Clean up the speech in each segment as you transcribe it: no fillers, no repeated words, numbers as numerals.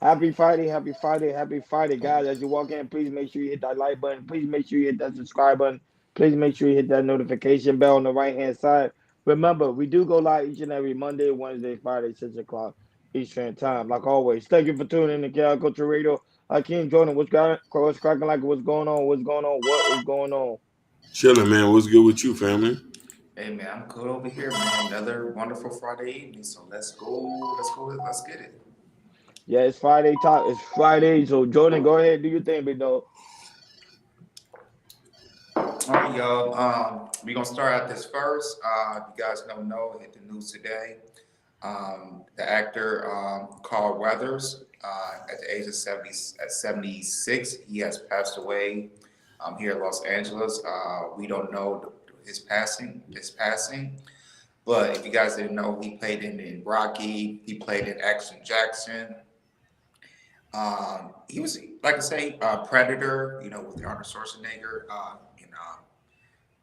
Happy Friday, guys. As you walk in, please make sure you hit that like button. Please make sure you hit that subscribe button. Please make sure you hit that notification bell on the right hand side. Remember, we do go live each and every Monday, Wednesday, Friday, 6 o'clock Eastern Time. Like always, thank you for tuning in to Cal Culture Radio. King Jordan, what's cracking like? What's going on? What's going on? What is going on? Chilling, man. What's good with you, family? Hey man, I'm good over here, man. Another wonderful Friday evening. So let's get it. Yeah, it's Friday talk. It's Friday. So Jordan, go ahead, do your thing, big dog. All right, y'all. We're gonna start out this first. You guys don't know, hit the news today. The actor Carl Weathers, at the age of 70, at 76, he has passed away here in Los Angeles. We don't know his passing. But if you guys didn't know, he played in Rocky. He played in Action Jackson. He was, like I say, Predator. With Arnold Schwarzenegger.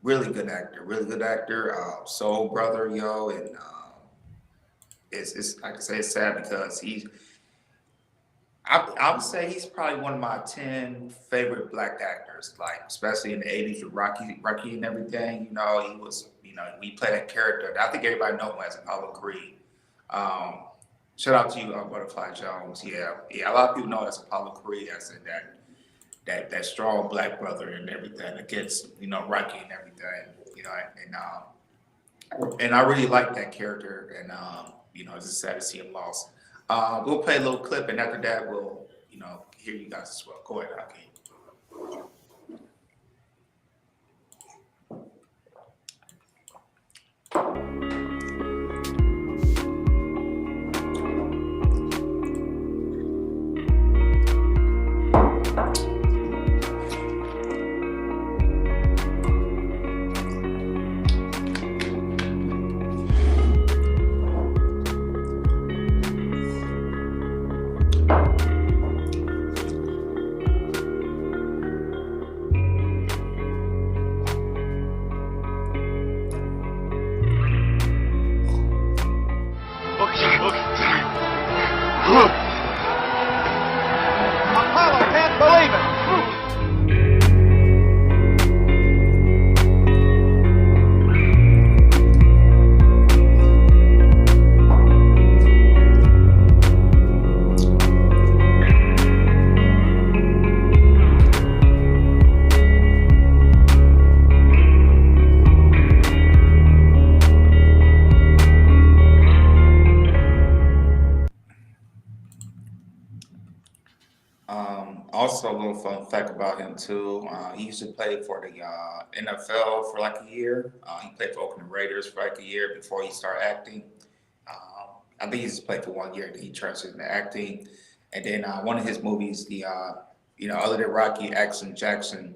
Really good actor. Really good actor. Soul Brother, yo, and it's like I say, it's sad because I would say he's probably one of my 10 favorite black actors, like especially in the 80s with Rocky and everything. He was, we played that character. I think everybody knows him as Apollo Creed. Um, Shout out to you, Butterfly Jones. Yeah. A lot of people know as Apollo Creed as in that strong black brother and everything against Rocky and everything. And I really like that character. And it's just sad to see him lost. We'll play a little clip, and after that, we'll hear you guys as well. Go ahead, Hakeem. Apollo can't believe it. Also, a little fun fact about him too. He used to play for the NFL for like a year. He played for Oakland Raiders for like a year before he started acting. I think he just played for 1 year, and he transitioned into acting. And then one of his movies, other than Rocky, Action Jackson,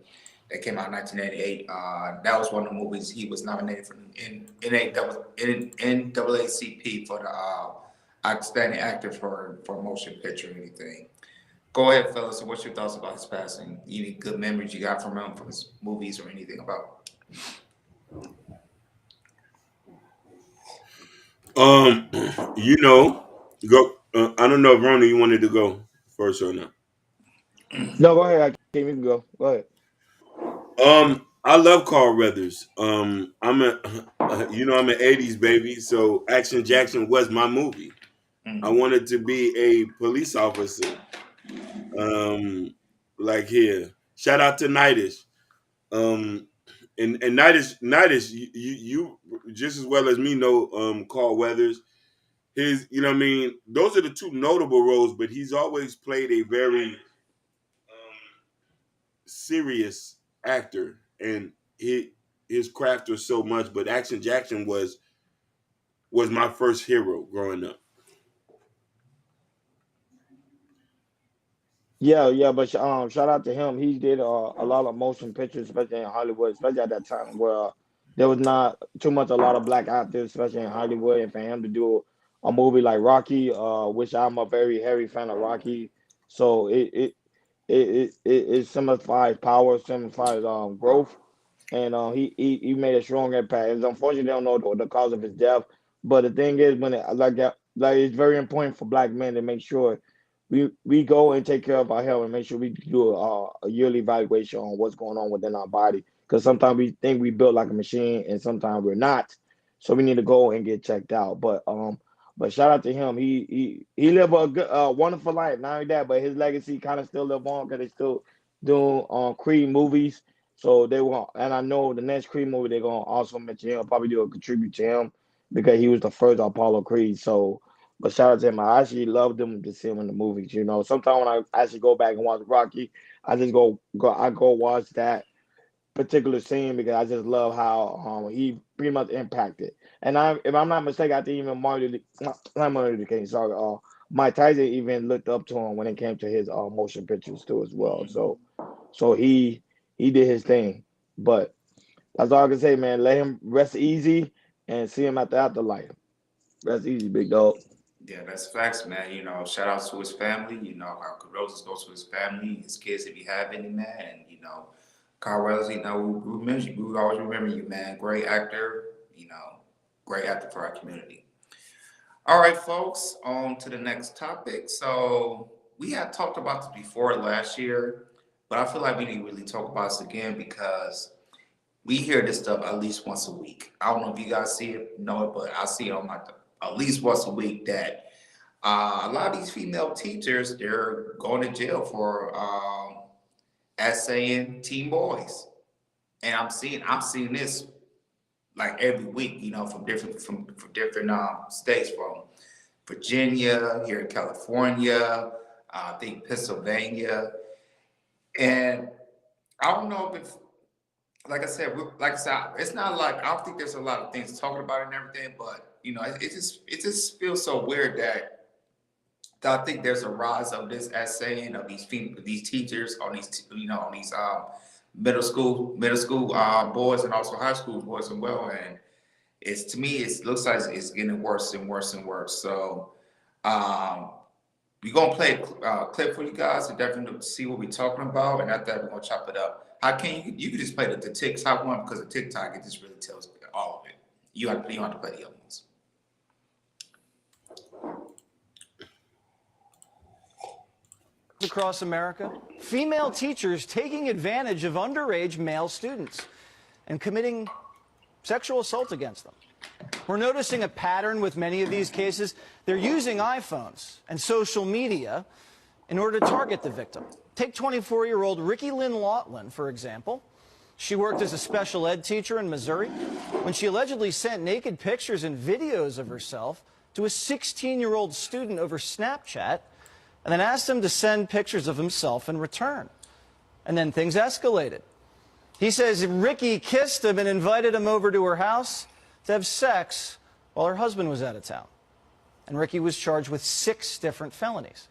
that came out in 1988. That was one of the movies he was nominated for in NAACP for the outstanding actor for motion picture or anything. Go ahead, fellas. So, what's your thoughts about his passing? Any good memories you got from him, from his movies, or anything about? Um, you know, go. I don't know if Ronnie, you wanted to go first or not. No, go ahead, Hakeem. You can go. Go ahead. I love Carl Weathers. I'm an '80s baby, so Action Jackson was my movie. I Mhm. wanted to be a police officer. Um, like here, shout out to Nidish. Um, and Nidish, you just as well as me know Carl Weathers. His, you know what I mean? Those are the two notable roles, but he's always played a very serious actor, and his craft was so much. But Action Jackson was my first hero growing up. Yeah, but shout out to him. He did a lot of motion pictures, especially in Hollywood, especially at that time where there was not too much a lot of black actors, especially in Hollywood. And for him to do a movie like Rocky, which I'm a very heavy fan of Rocky, so it signifies power, signifies growth, and he made a strong impact. It's unfortunate they don't know the cause of his death, but the thing is, when it like that, like it's very important for black men to make sure we go and take care of our health and make sure we do a yearly evaluation on what's going on within our body. Because sometimes we think we built like a machine, and sometimes we're not. So we need to go and get checked out. But shout out to him. He lived a good, wonderful life. Not only that, but his legacy kind of still live on because they still doing Creed movies. So they want, and I know the next Creed movie they're gonna also mention him. Probably do a contribute to him because he was the first Apollo Creed. So, but shout out to him. I actually loved him to see him in the movies. You know, sometimes when I actually go back and watch Rocky, I just go watch that particular scene because I just love how he pretty much impacted. And if I'm not mistaken, I think even not Martin Luther King, sorry, Mike Tyson even looked up to him when it came to his motion pictures too as well. So he did his thing. But that's all I can say, man. Let him rest easy and see him at the afterlife. Rest easy, big dog. Yeah, that's facts, man. You know, shout out to his family. You know, our condolences go to his family, his kids if you have any, man. And you know, Carl Weathers, you know, we remember you. We will always remember you, man. Great actor. You know, great actor for our community. All right, folks. On to the next topic. So we had talked about this before last year, but I feel like we need to really talk about this again because we hear this stuff at least once a week. I don't know if you guys see it, know it, but I see it on at least once a week that a lot of these female teachers they're going to jail for essaying teen boys, and I'm seeing this like every week, you know, from different states, from Virginia, here in California, I think Pennsylvania, and I don't know if like I said, it's not like I don't think there's a lot of things talking about it and everything, but you know, it just feels so weird that I think there's a rise of this essaying of these teachers on these on these middle school boys and also high school boys as well, and it's to me it looks like it's getting worse and worse and worse. So um, we're gonna play a clip for you guys to definitely see what we're talking about, and after that we're gonna chop it up. How can you can just play the TikTok one because the TikTok it just really tells all of it. You don't have to play the other ones. Across America, female teachers taking advantage of underage male students and committing sexual assault against them. We're noticing a pattern with many of these cases. They're using iPhones and social media in order to target the victim. Take 24-year-old Ricky Lynn Laughlin, for example. She worked as a special ed teacher in Missouri when she allegedly sent naked pictures and videos of herself to a 16-year-old student over Snapchat and then asked him to send pictures of himself in return. And then things escalated. He says Ricky kissed him and invited him over to her house to have sex while her husband was out of town. And Ricky was charged with 6 different felonies.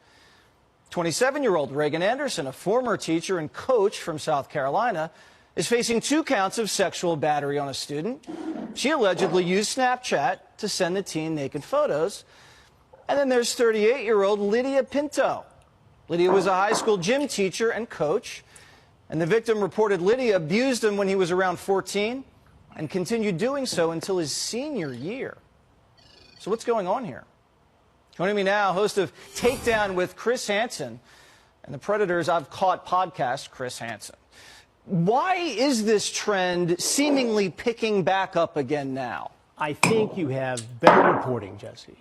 27-year-old Reagan Anderson, a former teacher and coach from South Carolina, is facing 2 counts of sexual battery on a student. She allegedly used Snapchat to send the teen naked photos. And then there's 38-year-old Lydia Pinto. Lydia was a high school gym teacher and coach, and the victim reported Lydia abused him when he was around 14 and continued doing so until his senior year. So what's going on here? Joining me now, host of Takedown with Chris Hansen and the Predators I've Caught podcast, Chris Hansen. Why is this trend seemingly picking back up again now? I think you have better reporting, Jesse.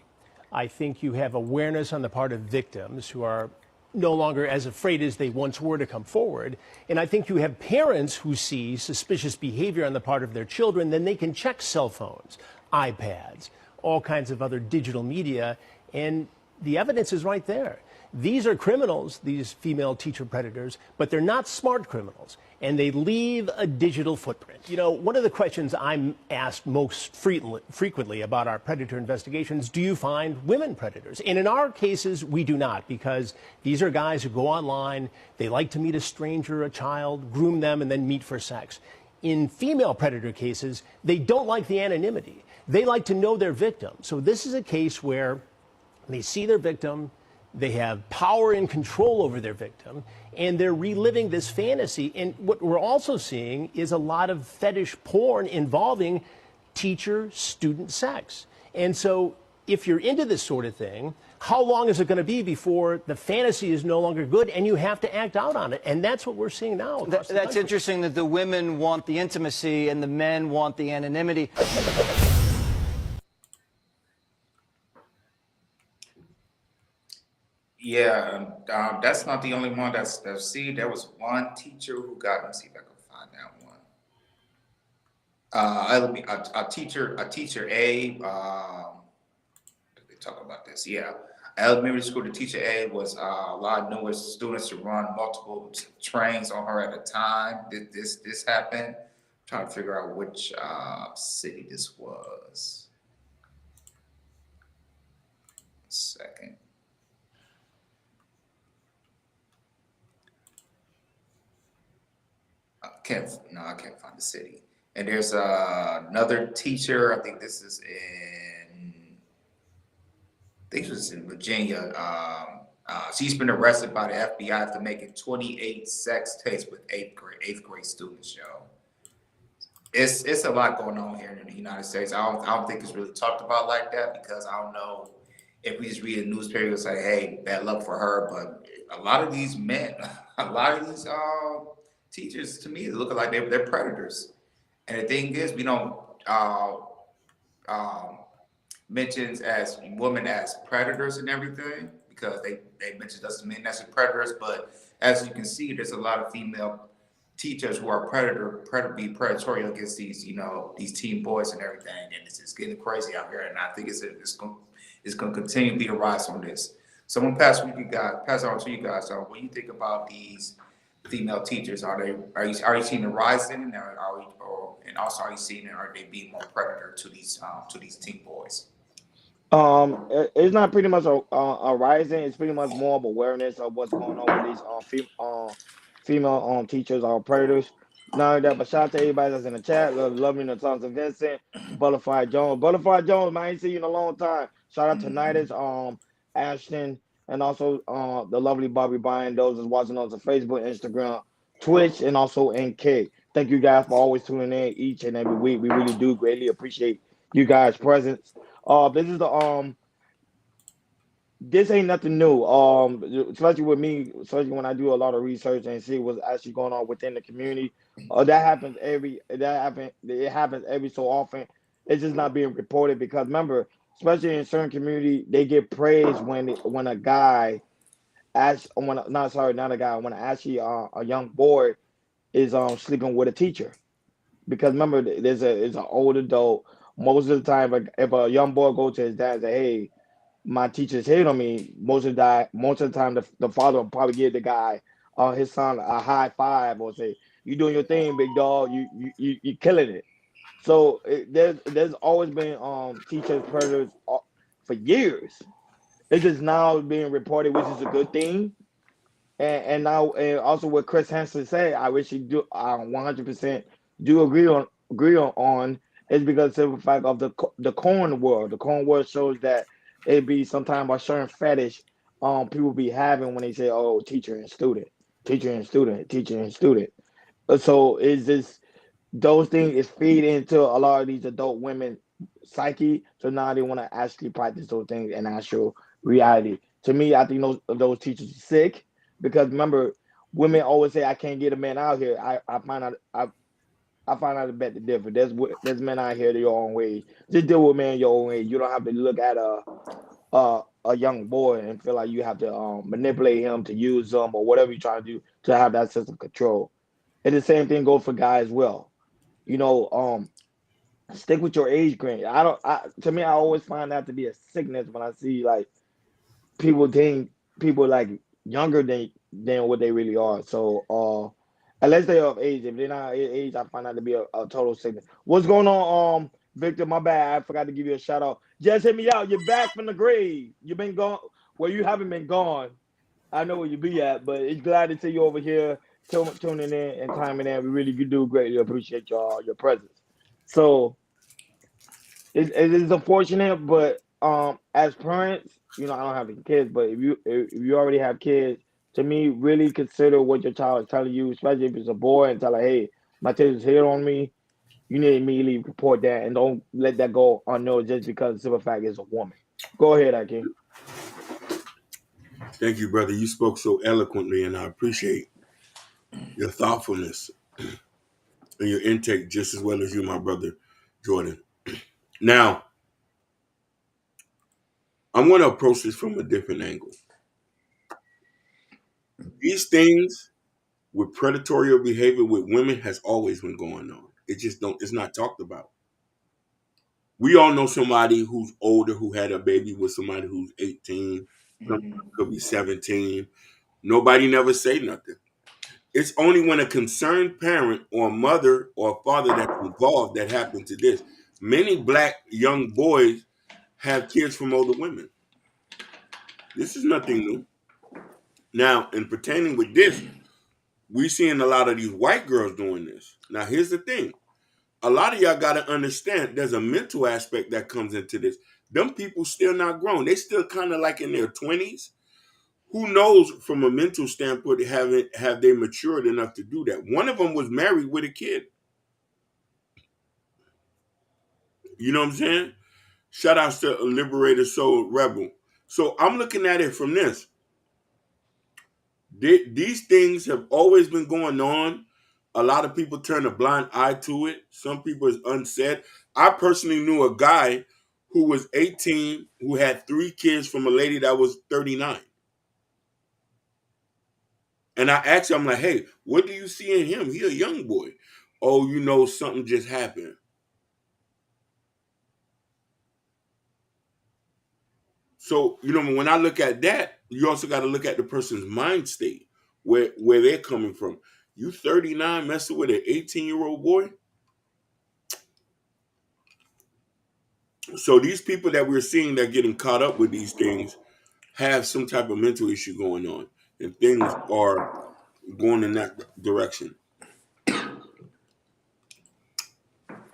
I think you have awareness on the part of victims who are no longer as afraid as they once were to come forward. And I think you have parents who see suspicious behavior on the part of their children, then they can check cell phones, iPads, all kinds of other digital media, and the evidence is right there. These are criminals, these female teacher predators, but they're not smart criminals, and they leave a digital footprint. You know, one of the questions I'm asked most frequently about our predator investigations, do you find women predators? And in our cases, we do not, because these are guys who go online, they like to meet a stranger, a child, groom them, and then meet for sex. In female predator cases, they don't like the anonymity. They like to know their victim. So this is a case where they see their victim, they have power and control over their victim, and they're reliving this fantasy. And what we're also seeing is a lot of fetish porn involving teacher-student sex. And so if you're into this sort of thing, how long is it going to be before the fantasy is no longer good and you have to act out on it? And that's what we're seeing now. That's interesting that the women want the intimacy and the men want the anonymity. Yeah, that's not the only one that's see. There was one teacher who got. Let me see if I can find that one. A teacher A. They talk about this. Yeah, elementary school. The teacher A was allowed newer students to run multiple trains on her at a time. This happened. I'm trying to figure out which city this was. Second. I can't find the city. And there's another teacher. I think this is in Virginia. She's been arrested by the FBI after making 28 sex tapes with eighth grade students. Yo, it's a lot going on here in the United States. I don't think it's really talked about like that, because I don't know if we just read a newspaper and say, "Hey, bad luck for her," but a lot of these men, a lot of these teachers, to me, look like they're predators. And the thing is, we don't mentions as women as predators and everything, because they mentioned us men as predators. But as you can see, there's a lot of female teachers who are predatory against these, these teen boys and everything. And it's just getting crazy out here. And I think it's going to continue to be a rise on this. So I'm gonna pass on to you guys. So what do you think about these female teachers? Are you seeing a rise in it, and also are you seeing are they being more predator to these teen boys? It's not pretty much a rising. It's pretty much more of awareness of what's going on with these female teachers or predators. Not only that, but shout out to everybody that's in the chat. Love me to Thompson Vincent, Butterfly Jones. Butterfly Jones, man, I ain't seen you in a long time. Shout out to Nidus, Ashton, and also the lovely Bobby Bryan. Those is watching us on Facebook, Instagram, Twitch, and also NK. Thank you guys for always tuning in each and every week. We really do greatly appreciate you guys' presence. This ain't nothing new. Especially with me, especially when I do a lot of research and see what's actually going on within the community. It happens every so often. It's just not being reported, because remember, especially in certain community, they get praised when a guy when actually a young boy is sleeping with a teacher. Because remember, it's an old adult. Most of the time, if a young boy goes to his dad and say, "Hey, my teacher's hit on me," most of the time, the father will probably give the guy, his son, a high five, or say, "You doing your thing, big dog. You killing it." So there's always been teachers predators for years. It's just now being reported, which is a good thing. And now, and also what Chris Hansen said, I wish he do. I 100% do agree on is because of the fact of the corn world. The corn world shows that it be sometimes a certain fetish people be having when they say, "Oh, teacher and student, teacher and student, teacher and student." So is this those things is feed into a lot of these adult women psyche. So now they want to actually practice those things in actual reality. To me, I think those teachers are sick, because remember, women always say, "I can't get a man out here." I find out I find out a bit the difference. There's men out here your own way. Just deal with men your own way. You don't have to look at a young boy and feel like you have to manipulate him to use them or whatever you're trying to do to have that sense of control. And the same thing goes for guys as well. You know, stick with your age grade. To me, I always find that to be a sickness when I see like people think people like younger than what they really are. So unless they're of age, if they're not of age, I find that to be a total sickness. What's going on, Victor? My bad, I forgot to give you a shout out. Just hit me out. You're back from the grave. You've been gone. Well, you haven't been gone. I know where you be at, but it's glad to see you over here tuning in and timing in. We really do greatly appreciate your presence. So it is unfortunate, but as parents, I don't have any kids, but if you already have kids, to me, really consider what your child is telling you, especially if it's a boy, and tell her, "Hey, my teacher's hit on me." You need to immediately report that, and don't let that go unnoticed just because the simple fact is a woman. Go ahead, Akeem. Thank you, brother. You spoke so eloquently, and I appreciate your thoughtfulness and your intake just as well as you, my brother, Jordan. Now, I'm going to approach this from a different angle. These things with predatory behavior with women has always been going on. It just don't. It's not talked about. We all know somebody who's older who had a baby with somebody who's 18, could be 17. Nobody never say nothing. It's only when a concerned parent or mother or father that's involved that happened to this. Many black young boys have kids from older women. This is nothing new. Now, in pertaining with this, we seeing a lot of these white girls doing this. Now, here's the thing. A lot of y'all got to understand there's a mental aspect that comes into this. Them people still not grown. They still kind of like in their 20s. Who knows from a mental standpoint have they matured enough to do that? One of them was married with a kid. You know what I'm saying? Shout outs to Liberator Soul Rebel. So I'm looking at it from this. These things have always been going on. A lot of people turn a blind eye to it. Some people is unsaid. I personally knew a guy who was 18 who had 3 kids from a lady that was 39. And I asked him, I'm like, hey, what do you see in him? He a young boy. Oh, something just happened. So, when I look at that, you also got to look at the person's mind state, where they're coming from. You 39 messing with an 18-year-old boy? So these people that we're seeing that getting caught up with these things have some type of mental issue going on, and things are going in that direction.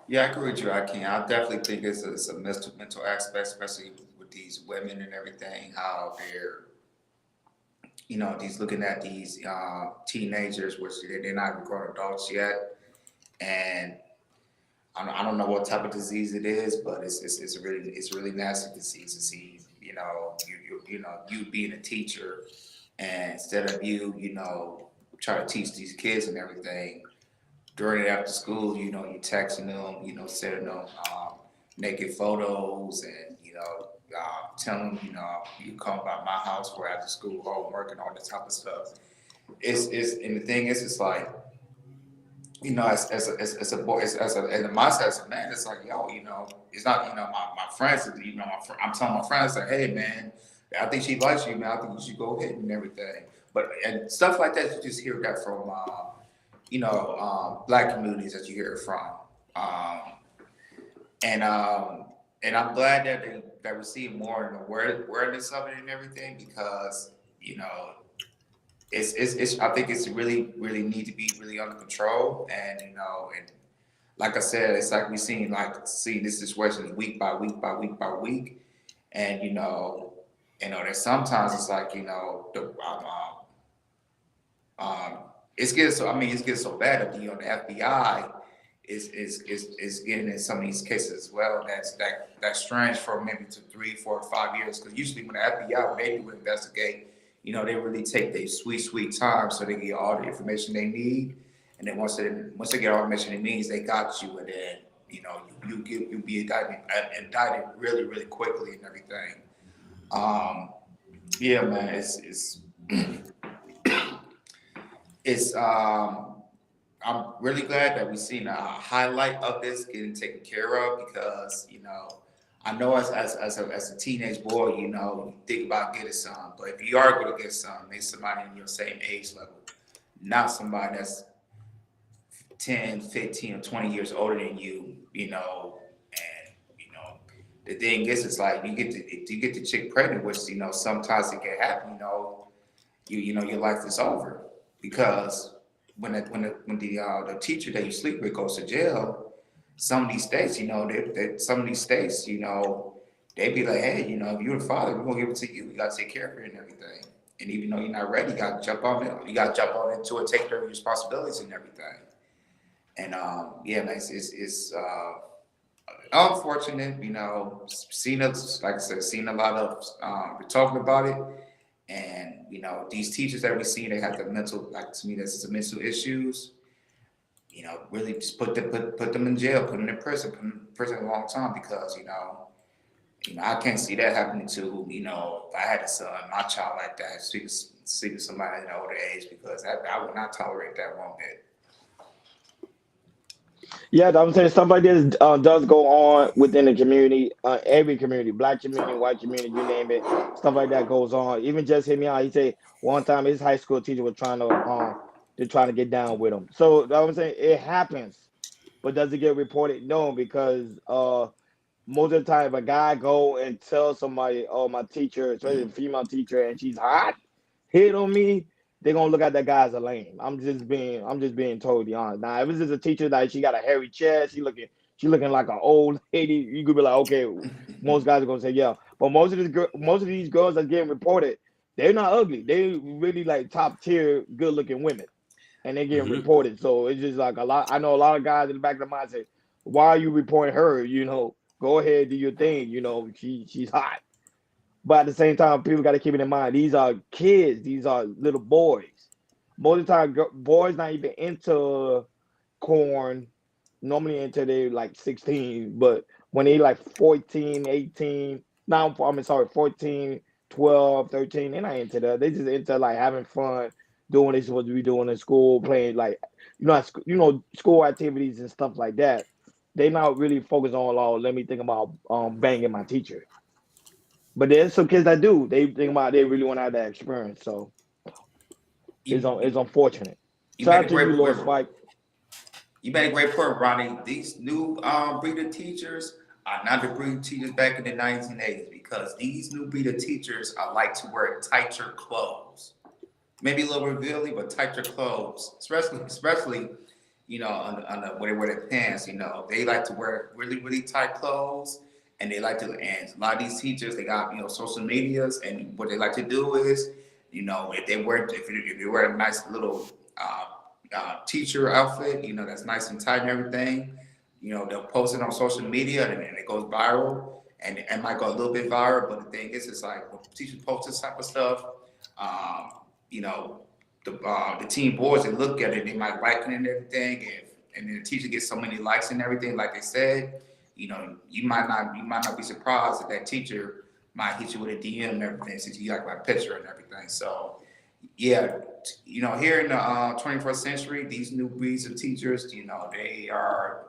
Yeah, I agree with you, Akeem. I definitely think it's a mental aspect, especially with these women and everything, how they're, these looking at these teenagers, which they're not even grown adults yet, and I don't know what type of disease it is, but it's really nasty disease to see. You being a teacher, and instead of you try to teach these kids and everything during and after school, you texting them, sending them naked photos, and telling them, you come by my house for after school homework and all this type of stuff. It's and the thing is, it's like, as a boy, as a mindset as a man, it's like, yo, it's not, my friends, I'm telling my friends like, hey man, I think she likes you, man. I think you should go ahead and everything. But and stuff like that, you just hear that from, black communities that you hear it from, and and I'm glad that we see more and awareness of it and everything, because it's I think it's really need to be really under control, and and like I said, it's like we see this situation week by week by week by week, and that sometimes it's like the it's getting so, it's getting so bad that the FBI is getting in some of these cases as well. That's strange for maybe to 3, 4, 5 years, because usually when the FBI, when they do investigate, they really take their sweet time so they get all the information they need, and then once they get all the information they need, they got you, and then you be indicted really quickly and everything. Yeah, man, it's I'm really glad that we've seen a highlight of this getting taken care of, because I know as a teenage boy, you think about getting some, but if you are going to get some, make somebody in your same age level, not somebody that's 10, 15, or 20 years older than you, and the thing is, it's like if you get the chick pregnant, which sometimes it can happen, your life is over, because when the teacher that you sleep with goes to jail, some of these states, they be like, hey, if you're the father, we're gonna give it to you. We gotta take care of it and everything. And even though you're not ready, you gotta jump on it. You gotta jump on into it, take care of your responsibilities and everything. And yeah, man, it's unfortunate, seen us, like I said, seen a lot of we're talking about it. And these teachers that we see, they have the mental, like to me, this is the mental issues. Really just put them in jail, put them in prison a long time because I can't see that happening to if I had a son, my child like that, speak to somebody in an older age because I would not tolerate that one bit. Yeah, I'm saying stuff like this does go on within the community, every community, black community, white community, you name it. Stuff like that goes on. Even just hit me out. He said one time his high school teacher was they're trying to get down with him. So I'm saying it happens, but does it get reported? No, because most of the time, if a guy go and tell somebody, "Oh, my teacher, especially a female teacher, and she's hot, hit on me," they're gonna look at that guy as a lame. I'm just being totally honest. Now, if it's just a teacher that she got a hairy chest, she looking like an old lady, you could be like, okay, most guys are gonna say yeah. But most of these girls that getting reported, they're not ugly. They really like top tier, good looking women, and they're getting Mm-hmm. reported. So it's just like a lot. I know a lot of guys in the back of the mind say, "Why are you reporting her?" Go ahead, do your thing. She's hot. But at the same time, people got to keep it in mind. These are kids. These are little boys. Most of the time, boys not even into corn. Normally until they like 16. But when they like 14, 18, now I mean, sorry, 14, 12, 13, they're not into that. They just into like having fun, doing what they're supposed to be doing in school, playing like, school activities and stuff like that. They not really focused on, oh, let me think about banging my teacher. But there's some kids that do. They think about they really want to have that experience. So it's You, unfortunate. you Shout made out a to you, great Lord point. Spike. You made a great point, Ronnie. These new breed of teachers are not the breed of teachers back in the 1980s because these new breed of teachers are like to wear tighter clothes. Maybe a little revealing, but tighter clothes, especially on the where they wear their pants. They like to wear really really tight clothes, and they like to. And a lot of these teachers, they got social medias, and what they like to do is, if they wear a nice little teacher outfit, that's nice and tight and everything. They'll post it on social media, and it goes viral, and it might go a little bit viral. But the thing is, it's like when teachers post this type of stuff. Um, you know, the teen boys that look at it, they might like it and everything, and then the teacher gets so many likes and everything, like they said, you might not be surprised that teacher might hit you with a DM and everything since you like my picture and everything. So yeah, here in the 21st century, these new breeds of teachers, they are,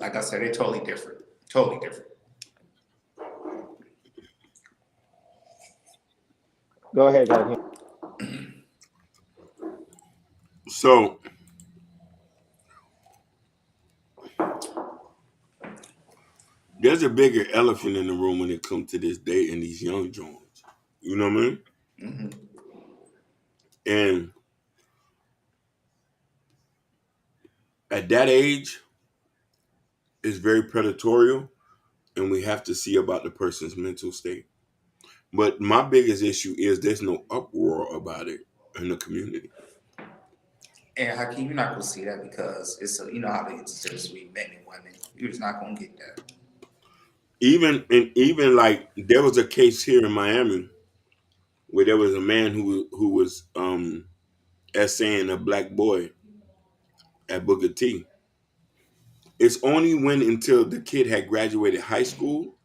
like I said, they're totally different, totally different. Go ahead, Hakeem. So there's a bigger elephant in the room when it comes to this day and these young Jones. You know what I mean? Hmm. And at that age, it's very predatory, and we have to see about the person's mental state. But my biggest issue is there's no uproar about it in the community. And Hakeem, you're not gonna see that because how they consider between men and women. You're just not gonna get that. Even like there was a case here in Miami where there was a man who was essaying a black boy at Booker T. It's only when until the kid had graduated high school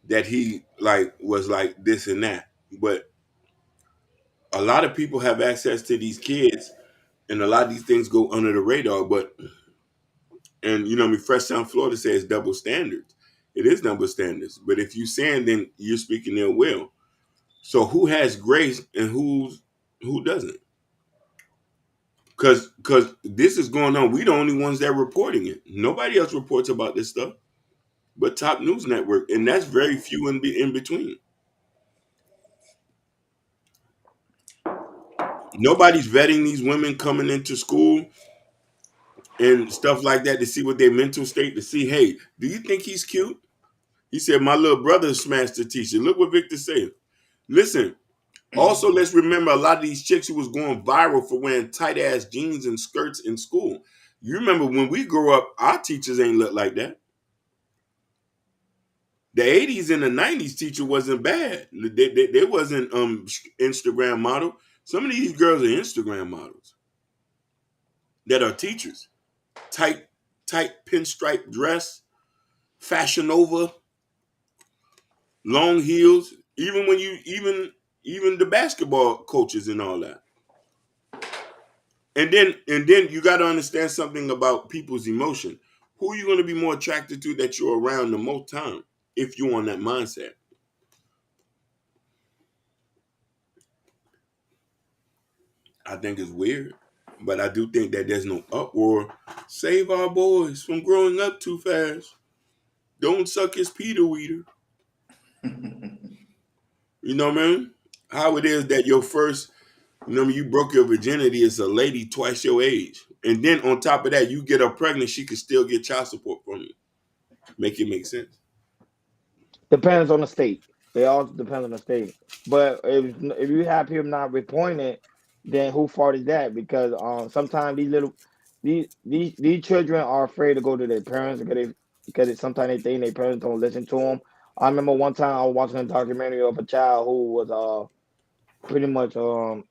that he like was like this and that. But a lot of people have access to these kids, and a lot of these things go under the radar. But and I mean, Fresh Sound Florida says double standards. It is double standards. But if you saying, then you're speaking ill will. So who has grace and who doesn't? Because this is going on. We the only ones that are reporting it. Nobody else reports about this stuff but Top News Network, and that's very few in between. Nobody's vetting these women coming into school and stuff like that to see what their mental state, to see, hey, do you think he's cute? He said, my little brother smashed the teacher. Look what Victor said. Listen, also let's remember a lot of these chicks who was going viral for wearing tight ass jeans and skirts in school. You remember when we grew up, our teachers ain't look like that. The 80s and the 90s teacher wasn't bad. They wasn't Instagram model. Some of these girls are Instagram models that are teachers. Tight pinstripe dress, Fashion Nova, long heels. Even when you even the basketball coaches and all that. And then you got to understand something about people's emotion. Who are you going to be more attracted to that you're around the most time if you're on that mindset? I think it's weird, but I do think that there's no uproar. Save our boys from growing up too fast. Don't suck his Peter Weeder. You know what I mean? How it is that your first, you broke your virginity is a lady twice your age. And then on top of that, you get her pregnant, she could still get child support from you. Make it make sense. Depends on the state. They all depend on the state. But if you have people not reporting it, then who fault is that? Because sometimes these children are afraid to go to their parents because sometimes they think their parents don't listen to them. I remember one time I was watching a documentary of a child who was pretty much who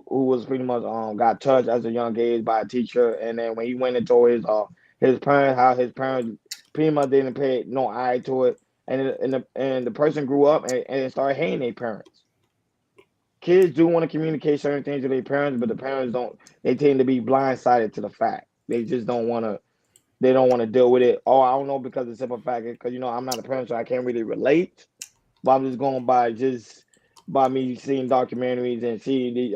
was pretty much got touched as a young age by a teacher, and then when he went into his parents, how his parents pretty much didn't pay no eye to it, and the person grew up and started hating their parents. Kids do want to communicate certain things to their parents, but the parents don't. They tend to be blindsided to the fact. They just don't want to. They don't want to deal with it. Oh, I don't know because the simple fact is because I'm not a parent, so I can't really relate. But I'm just going by me seeing documentaries and seeing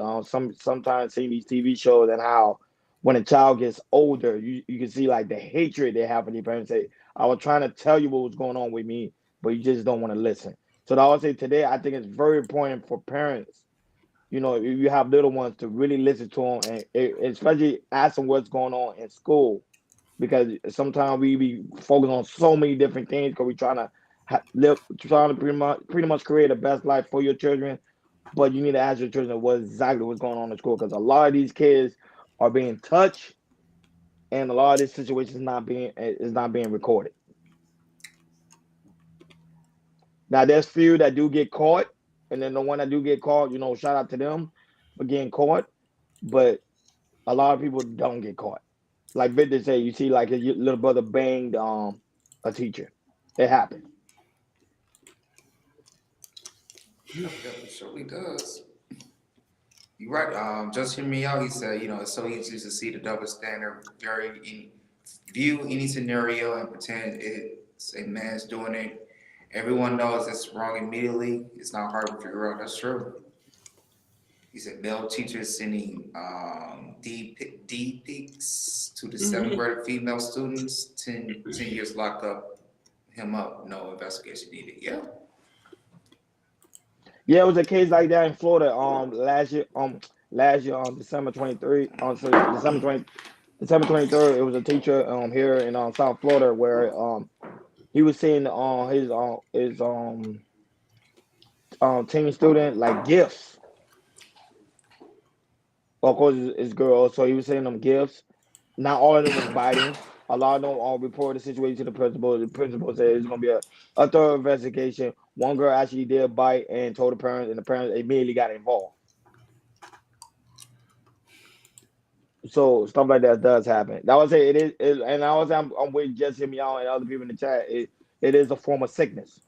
sometimes seeing these TV shows and how when a child gets older, you can see like the hatred they have for their parents. Say, I was trying to tell you what was going on with me, but you just don't want to listen. So I would say today, I think it's very important for parents, if you have little ones, to really listen to them and especially ask them what's going on in school, because sometimes we be focused on so many different things because we're trying to trying to pretty much create the best life for your children. But you need to ask your children what's going on in school, because a lot of these kids are being touched, and a lot of this situation is not being recorded. Now there's few that do get caught, and then the one that do get caught, shout out to them for getting caught. But a lot of people don't get caught. Like Victor said, you see, like his little brother banged a teacher. It happened. Yep, yep, it surely does. You're right. Just hear me out. He said, it's so easy to see the double standard, view any scenario and pretend it's a man's doing it. Everyone knows it's wrong immediately. It's not hard to figure out. That's true. He said male teachers sending D pics to the seventh grade female students, 10 years locked him up, no investigation needed. Yeah. Yeah, it was a case like that in Florida. Last year on December 23, sorry, December 23rd, it was a teacher here in South Florida where he was seeing his teen student like gifts. Of course, it's girls, so he was sending them gifts. Not all of them was biting. A lot of them reported the situation to the principal. The principal said it's going to be a thorough investigation. One girl actually did bite and told the parents, and the parents immediately got involved. So stuff like that does happen. That was it, and I'm with Jesse, y'all, and other people in the chat. It is a form of sickness.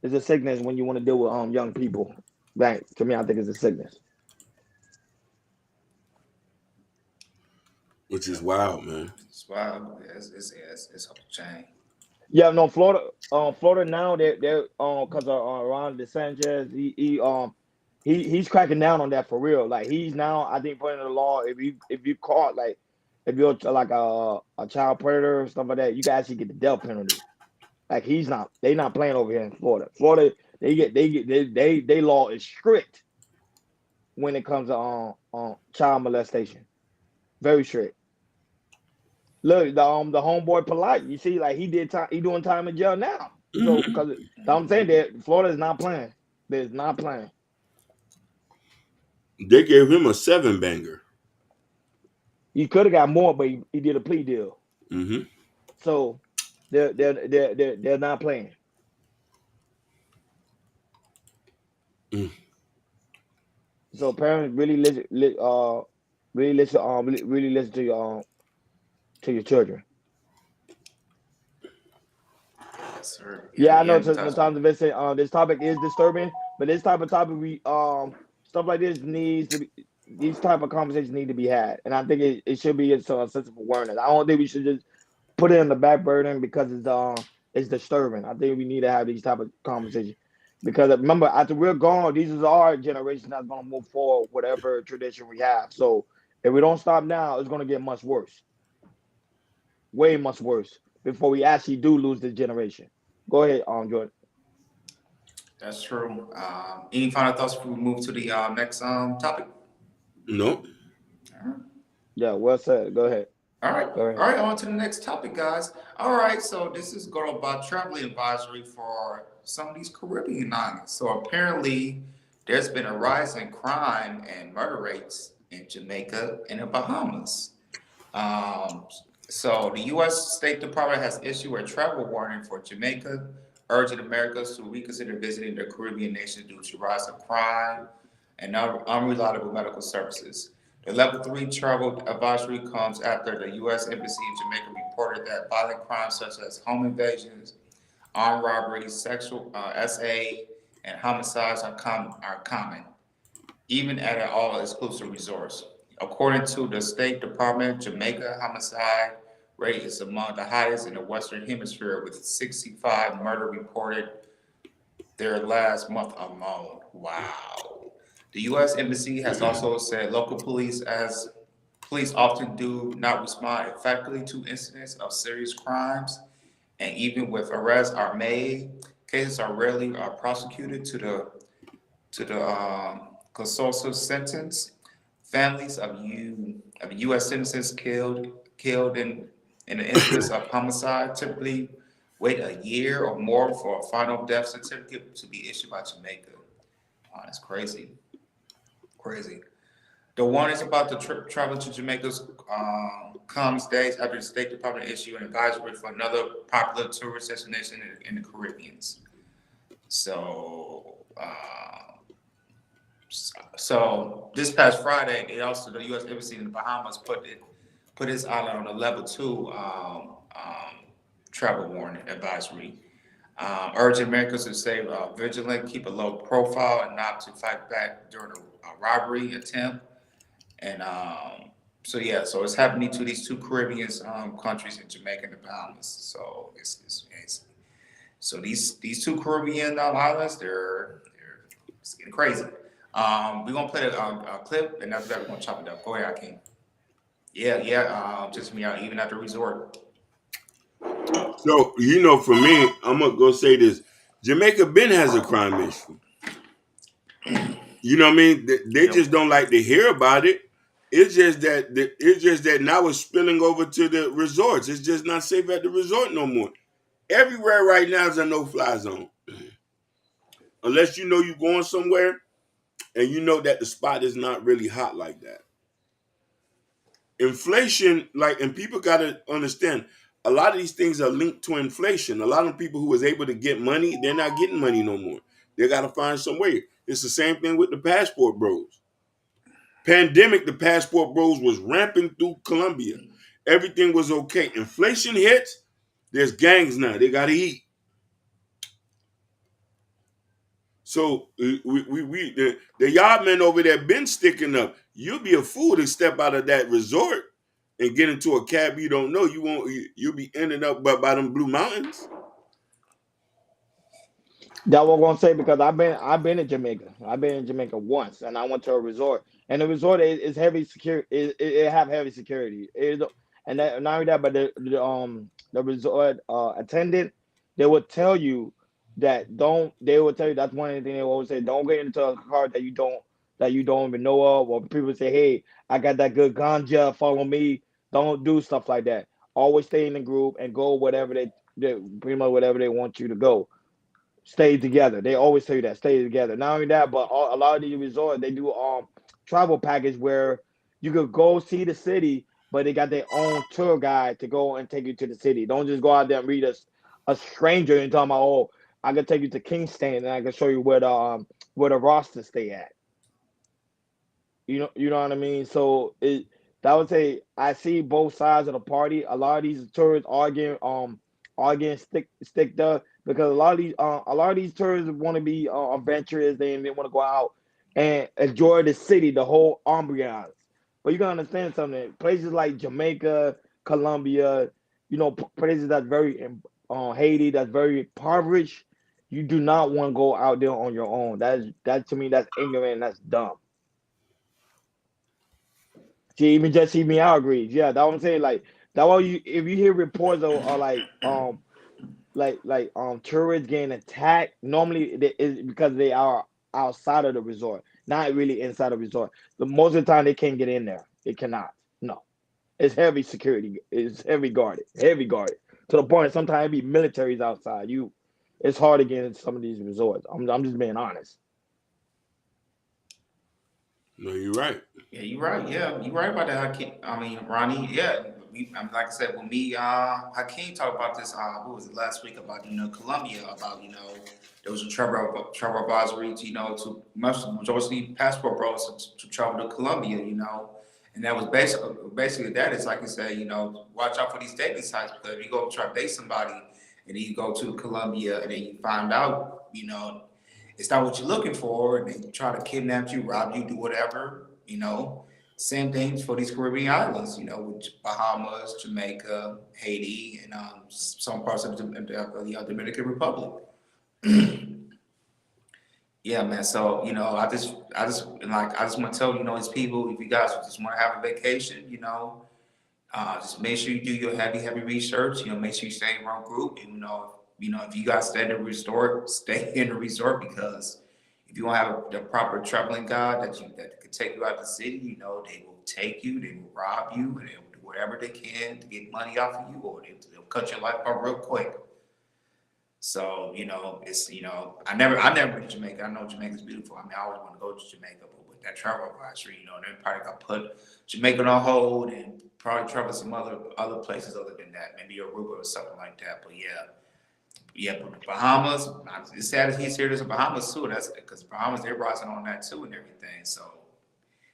It's a sickness when you want to deal with young people. That to me, I think it's a sickness. Which is wild, man. It's wild. It's off the chain. Yeah, no, Florida now they're because of Ron DeSantis, he's cracking down on that for real. Like he's now, I think, putting in the law, if you caught, like, if you're like a child predator or stuff like that, you can actually get the death penalty. Like they not playing over here in Florida. Florida, they law is strict when it comes to child molestation. Very strict. Look, the homeboy polite. You see, like he did time. He doing time in jail now. So, because I'm saying that Florida is not playing. They're not playing. They gave him a 7-banger. He could have got more, but he did a plea deal. Mm-hmm. So They're not playing. Mm. So parents really really listen to your children. Yes, sir. Yeah, Yeah, I yeah, know you touched me. sometimes the visit this topic is disturbing, but this type of topic we stuff like this needs to be these type of conversations need to be had, and I think it should be a sense of awareness. I don't think we should just put it in the back burner because it's disturbing. I think we need to have these type of conversations because remember after we're gone, these is our generation that's gonna move forward whatever tradition we have. So if we don't stop now, it's gonna get much worse, way much worse before we actually do lose this generation. Go ahead, Jordan. That's true. Any final thoughts before we move to the next topic? No. All right. Yeah, well said. Go ahead. All right. Go All ahead. right. On to the next topic, guys. All right. So this is going about traveling advisory for some of these Caribbean islands. So apparently, there's been a rise in crime and murder rates in Jamaica and the Bahamas. Um, so the U.S. State Department has issued a travel warning for Jamaica, urging Americans to reconsider visiting the Caribbean nation due to rise of crime and unreliable medical services. The level 3 travel advisory comes after the U.S. Embassy in Jamaica reported that violent crimes such as home invasions, armed robberies, sexual SA, and homicides are common even at an all-exclusive resorts. According to the State Department, Jamaica homicide rate is among the highest in the Western Hemisphere, with 65 murder reported there last month alone. Wow. The U.S. Embassy has also said local police often do not respond effectively to incidents of serious crimes, and even with arrests are made, cases are rarely prosecuted to the consulsive sentence. Families of U.S. citizens killed in the incidents of homicide typically wait a year or more for a final death certificate to be issued by Jamaica. Wow, that's crazy, crazy. The warnings about the trip travel to Jamaica comes days after the State Department issued an advisory for another popular tourist destination in the Caribbean. So, so this past Friday, they also the U.S. Embassy in the Bahamas put its island on a level 2 travel warning advisory, urging Americans to stay vigilant, keep a low profile, and not to fight back during a robbery attempt. And so yeah, so it's happening to these two Caribbean countries in Jamaica and the Bahamas. So it's so these two Caribbean islands, they're it's getting crazy. We're gonna play a clip, and after that, we're gonna chop it up. Go ahead, Akeem. Yeah, yeah. Just me out, even at the resort. So, for me, I'm gonna go say this. Jamaica Ben has a crime issue. You know what I mean? They just Yep. don't like to hear about it. It's just that now it's spilling over to the resorts. It's just not safe at the resort no more. Everywhere right now is a no-fly zone. Unless you're going somewhere and you know that the spot is not really hot like that. Inflation, and people gotta understand, a lot of these things are linked to inflation. A lot of people who was able to get money, they're not getting money no more. They gotta find some way. It's the same thing with the passport bros. Pandemic, the passport bros was ramping through Colombia. Everything was okay. Inflation hits, there's gangs now. They gotta eat. So the yard men over there been sticking up. You'll be a fool to step out of that resort and get into a cab you don't know. You won't. You'll be ending up by them Blue Mountains. That what I'm gonna say because I've been in Jamaica. I've been in Jamaica once, and I went to a resort, and the resort is heavy security. It have heavy security. And that, not only that, but the resort attendant, they would tell you that don't. They would tell you that's one of the things they always say. Don't get into a car that you don't even know of, or people say, "Hey, I got that good ganja. Follow me." Don't do stuff like that. Always stay in the group and go whatever they pretty much whatever they want you to go. Stay together. They always tell you that stay together. Not only that, but a lot of these resorts they do travel package where you could go see the city, but they got their own tour guide to go and take you to the city. Don't just go out there and a stranger and talking about, oh, I can take you to Kingston and I can show you where the roster stay at. You know what I mean? So it that would say I see both sides of the party. A lot of these tourists arguing sticked up because a lot of these tourists want to be adventurous. They want to go out and enjoy the city, the whole ambiance. But you gotta understand something. Places like Jamaica, Colombia, places that's very Haiti, that's very impoverished. You do not want to go out there on your own. That to me, that's ignorant. And that's dumb. See, even just see me, I agree. Yeah, that what I'm saying. Like that why you if you hear reports of tourists getting attacked, normally it is because they are outside of the resort, not really inside the resort. The most of the time they can't get in there. They cannot. No. It's heavy security. It's heavy guarded. Heavy guarded. To the point sometimes it be militaries outside. It's hard to get into some of these resorts. I'm just being honest. No, you're right. Yeah, you're right. Yeah, you're right about that, Hakeem. I mean, Ronnie. Yeah, like I said, when me, Hakeem talked about this. What was it last week about Colombia about there was a travel advisory to to majority passport bros to travel to Colombia. And that was basically that. It's like you say, watch out for these dating sites because if you go try to date somebody and then you go to Colombia and then you find out, it's not what you're looking for, and they try to kidnap you, rob you, do whatever. Same things for these Caribbean islands. With Bahamas, Jamaica, Haiti, and some parts of the Dominican Republic. Yeah, man. So I just want to tell these people, if you guys just want to have a vacation, just make sure you do your heavy research. Make sure you stay in one group. And, if you guys stay in the resort, stay in the resort because if you don't have the proper traveling guide that could take you out of the city, they will take you, they will rob you, and they will do whatever they can to get money off of you, or they'll cut your life off real quick. So, it's I never been to Jamaica. I know Jamaica's beautiful. I mean, I always want to go to Jamaica, but with that travel advisory, they probably got put Jamaica on hold and probably travel some other places other than that, maybe Aruba or something like that. But but the Bahamas, it's sad that he's here. There's a Bahamas too. That's because Bahamas they're rising on that too and everything. So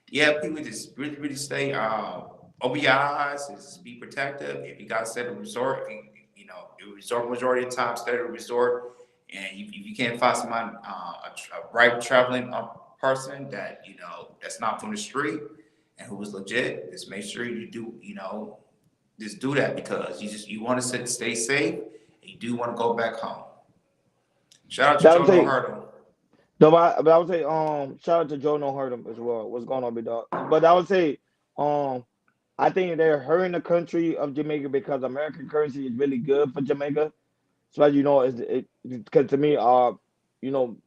yeah, people just really, really stay open your eyes, just be protective. If you guys stay at a resort, your resort majority of the time stay at a resort, and if you can't find somebody, a right traveling person that that's not from the street and who is legit, just make sure you do just do that because you want to stay safe and you do want to go back home. Shout out to That would Joe No say Hurdle. no, but I would say shout out to Joe No Hurt him as well. What's going on, big dog? But I would say um I think they're hurting the country of Jamaica because American currency is really good for Jamaica. Especially because to me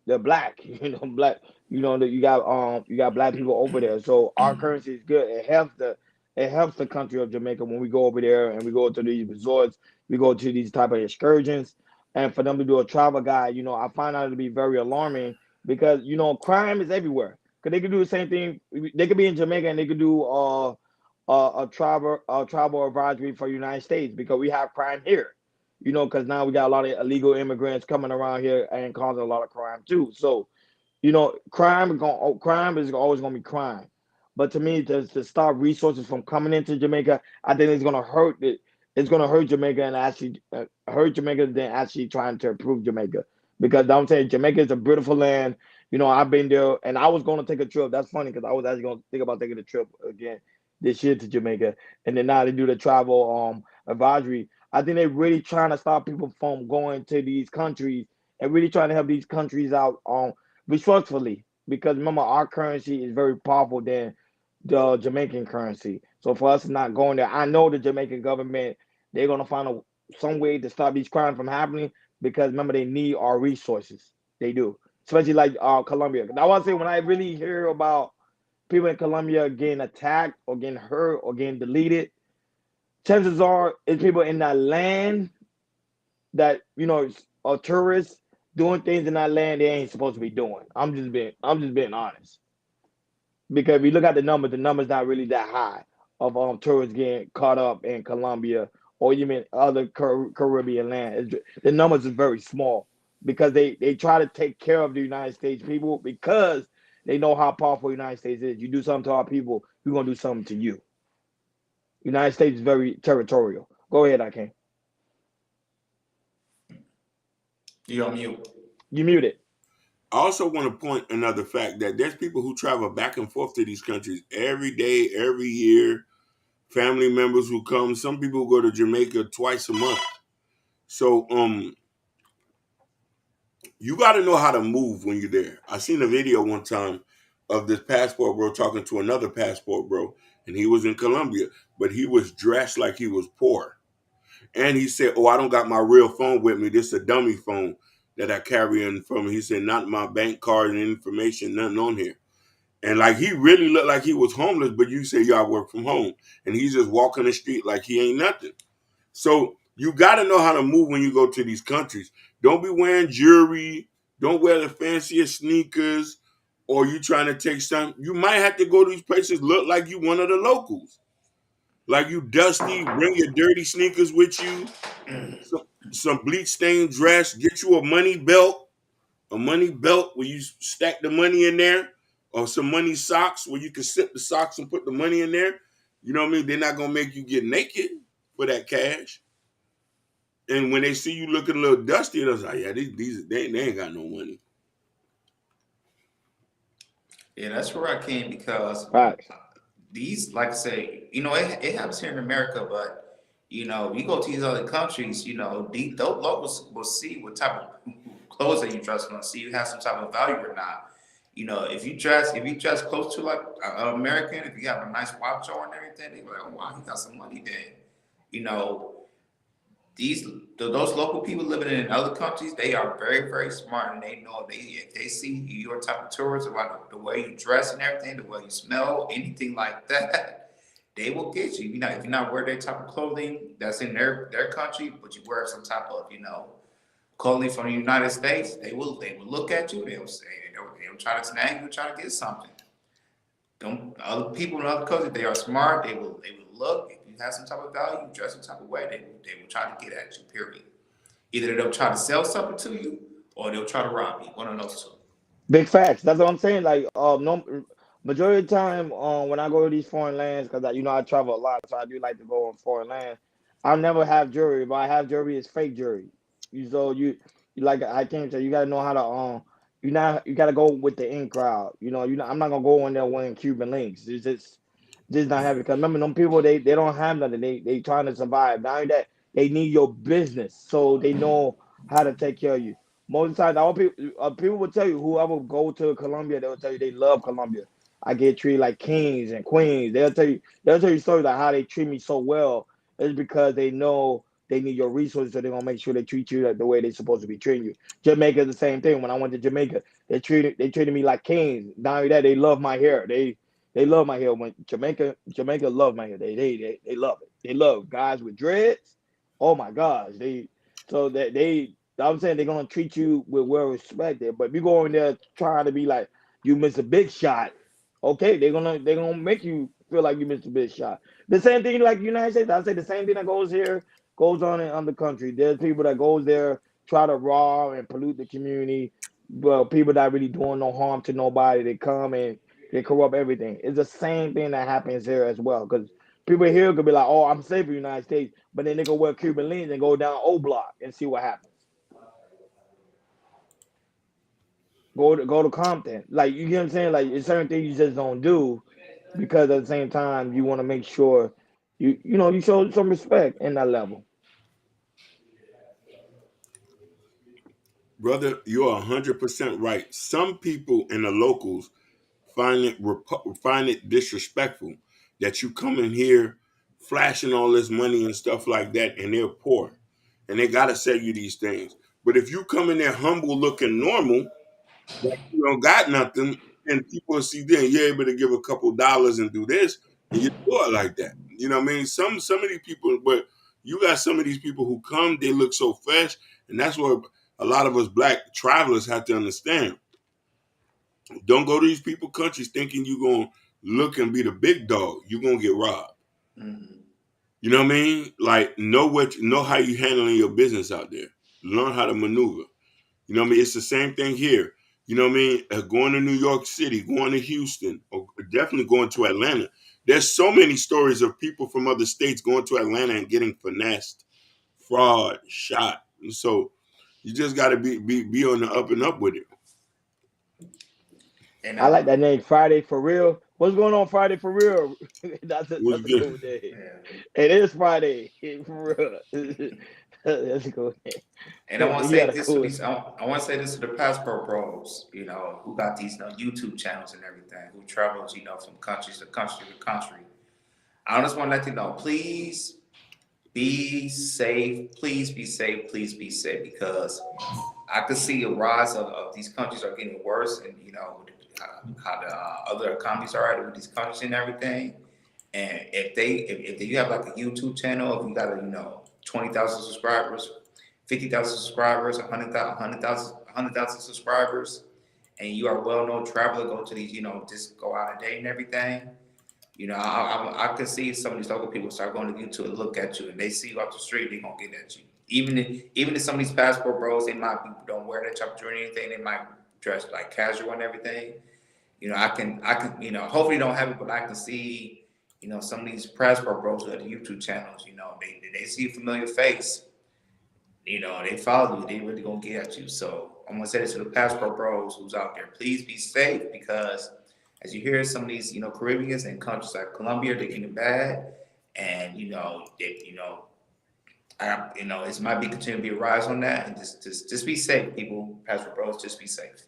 they're black. Black. That you got black people over there. So our currency is good. It helps the country of Jamaica when we go over there and we go to these resorts. We go to these type of excursions, and for them to do a travel guide, I find out to be very alarming because crime is everywhere. Because they could do the same thing. They could be in Jamaica and they could do a travel advisory for the United States because we have crime here. Because now we got a lot of illegal immigrants coming around here and causing a lot of crime too. So, crime is always going to be crime. But to me, to stop resources from coming into Jamaica, I think it's going to hurt it. It's going to hurt Jamaica and actually hurt Jamaica than actually trying to improve Jamaica. Because I'm saying Jamaica is a beautiful land. I've been there and I was going to take a trip. That's funny because I was actually going to think about taking a trip again this year to Jamaica. And then now they do the travel advisory. I think they're really trying to stop people from going to these countries and really trying to help these countries out resourcefully. Because remember, our currency is very powerful than the Jamaican currency. So for us not going there, I know the Jamaican government they're gonna find some way to stop these crimes from happening because remember they need our resources. They do, especially like Colombia. I want to say when I really hear about people in Colombia getting attacked or getting hurt or getting deleted, chances are it's people in that land that are tourists doing things in that land they ain't supposed to be doing. I'm just being honest because if you look at the numbers not really that high of tourists getting caught up in Colombia or even other Caribbean land. The numbers is very small because they try to take care of the United States people because they know how powerful the United States is. You do something to our people, we're gonna do something to you. United States is very territorial. Go ahead, I can. You on mute. You muted. I also want to point another fact that there's people who travel back and forth to these countries every day, every year. Family members who come. Some people go to Jamaica twice a month. So you got to know how to move when you're there. I seen a video one time of this passport bro talking to another passport bro, and he was in Colombia, but he was dressed like he was poor. And he said, "Oh, I don't got my real phone with me. This is a dummy phone that I carry in from." He said, "Not my bank card and information, nothing on here." And like he really looked like he was homeless, but you say y'all work from home, and he's just walking the street like he ain't nothing. So you got to know how to move when you go to these countries. Don't be wearing jewelry. Don't wear the fanciest sneakers, or you trying to take some. You might have to go to these places look like you one of the locals, like you dusty. Bring your dirty sneakers with you. Some bleach stained dress. Get you a money belt where you stack the money in there, or some money socks where you can sip the socks and put the money in there. You know what I mean? They're not gonna make you get naked for that cash. And when they see you looking a little dusty, they're like, yeah, they ain't got no money. Yeah, that's where I came because Right. these, like I say, it happens here in America, but you go to these other countries, those locals will see what type of clothes that you dress on, see you have some type of value or not. If you dress close to like an American, if you have a nice watch on and everything, they be like, oh wow, he got some money then. You know, those local people living in other countries, they are very, very smart, and they know if they see your type of tourist, about the way you dress and everything, the way you smell, anything like that, they will get you. If you're not wearing their type of clothing that's in their country, but you wear some type of clothing from the United States, they will look at you. They'll try to snag you, try to get something. Don't other people in other countries, they are smart. They will look. If you have some type of value, you dress some type of way, they will try to get at you, period. Either they'll try to sell something to you or they'll try to rob you. One of those two. Big facts. That's what I'm saying. Like, no, majority of the time, when I go to these foreign lands, because I travel a lot, so I do like to go on foreign lands. I never have jewelry, but I have jewelry. It's fake jewelry. You like I can't tell you got to know how to you got to go with the in crowd. I'm not gonna go in there wearing Cuban links. It's just not happening. Because remember, them people they don't have nothing. They trying to survive. Not only that, they need your business, so they know how to take care of you. Most of the time, all people will tell you, whoever go to Colombia, they will tell you they love Colombia. I get treated like kings and queens. They'll tell you stories like how they treat me so well. It's because they know they need your resources, so they're gonna make sure they treat you the way they're supposed to be treating you. Jamaica is the same thing. When I went to Jamaica, they treated me like kings. Not only that, they love my hair. They love my hair. When Jamaica love my hair. They love it. They love guys with dreads. Oh my gosh, so that they I'm saying they're gonna treat you with well respected. But if you go in there trying to be like you miss a big shot, okay, they're gonna make you feel like you missed a big shot. The same thing like United States. I say the same thing that goes on in other countries. There's people that goes there try to rob and pollute the community. Well, people that really doing no harm to nobody, they come and they corrupt everything. It's the same thing that happens here as well. Because people here could be like, "Oh, I'm safe in the United States," but then they go wear Cuban links and go down O Block and see what happens. Go to Compton. Like you get what I'm saying? Like it's certain things you just don't do because at the same time you want to make sure you show some respect in that level. Brother, you're 100% right. Some people in the locals find it disrespectful that you come in here flashing all this money and stuff like that, and they're poor, and they gotta sell you these things. But if you come in there humble, looking normal, like you don't got nothing, and people see then you're able to give a couple dollars and do this, and you do it like that. You know what I mean? Some of these people, but you got some of these people who come, they look so fresh, and that's what a lot of us black travelers have to understand. Don't go to these people countries thinking you're gonna look and be the big dog. You're gonna get robbed. Mhm. You know what I mean? Like know how you handling your business out there. Learn how to maneuver. You know what I mean? It's the same thing here. You know what I mean? Going to New York City, going to Houston, or definitely going to Atlanta. There's so many stories of people from other states going to Atlanta and getting finessed, fraud, shot. And so you just got to be on the up and up with it. And I like that name, Friday for Real. What's going on, Friday for Real? What's That's a cool good? day. yeah. It is Friday for real. That's a cool name. And I want to You say got a this to cool. these. I want to say this to the passport bros. You know, who got these YouTube channels and everything. Who travels, from countries to country to country. I just want to let you know, please be safe. Please be safe. Please be safe, because I can see a rise of these countries are getting worse, and how the other economies are at with these countries and everything. And if you have like a YouTube channel, if you got 20,000 subscribers, 50,000 subscribers, 100,000 subscribers, and you are a well-known traveler, go to these, just go out a day and everything. I could see some of these local people start going to YouTube and look at you, and they see you off the street, they're gonna get at you. Even if some of these passport bros, they might don't wear that type of jewelry or anything, they might dress like casual and everything. I can, hopefully don't have it, but I can see, some of these passport bros who have the YouTube channels, they see a familiar face, they follow you, they really gonna get at you. So I'm gonna say this to the passport bros who's out there, please be safe, because as you hear some of these, Caribbeans and countries like Colombia, they're getting bad, and it might be continue to be a rise on that, and just be safe, people. Passport bros, just be safe.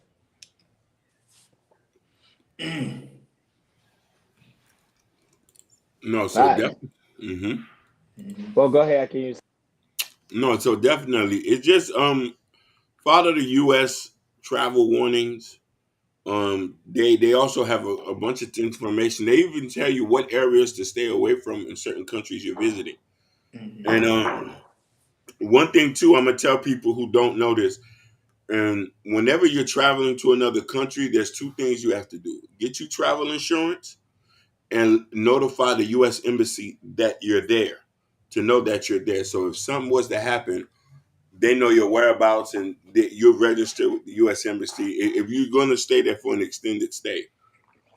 No, so Facts. definitely. Hmm. Well, go ahead. Can you? No, so definitely. It's just follow the U.S. travel warnings. They also have a bunch of information. They even tell you what areas to stay away from in certain countries you're visiting. And Mm-hmm. one thing too, I'm gonna tell people who don't know this. And whenever you're traveling to another country, there's two things you have to do: get you travel insurance and notify the U.S. embassy that you're there, to know that you're there. So if something was to happen, they know your whereabouts and that you're registered with the U.S. embassy. If you're going to stay there for an extended stay.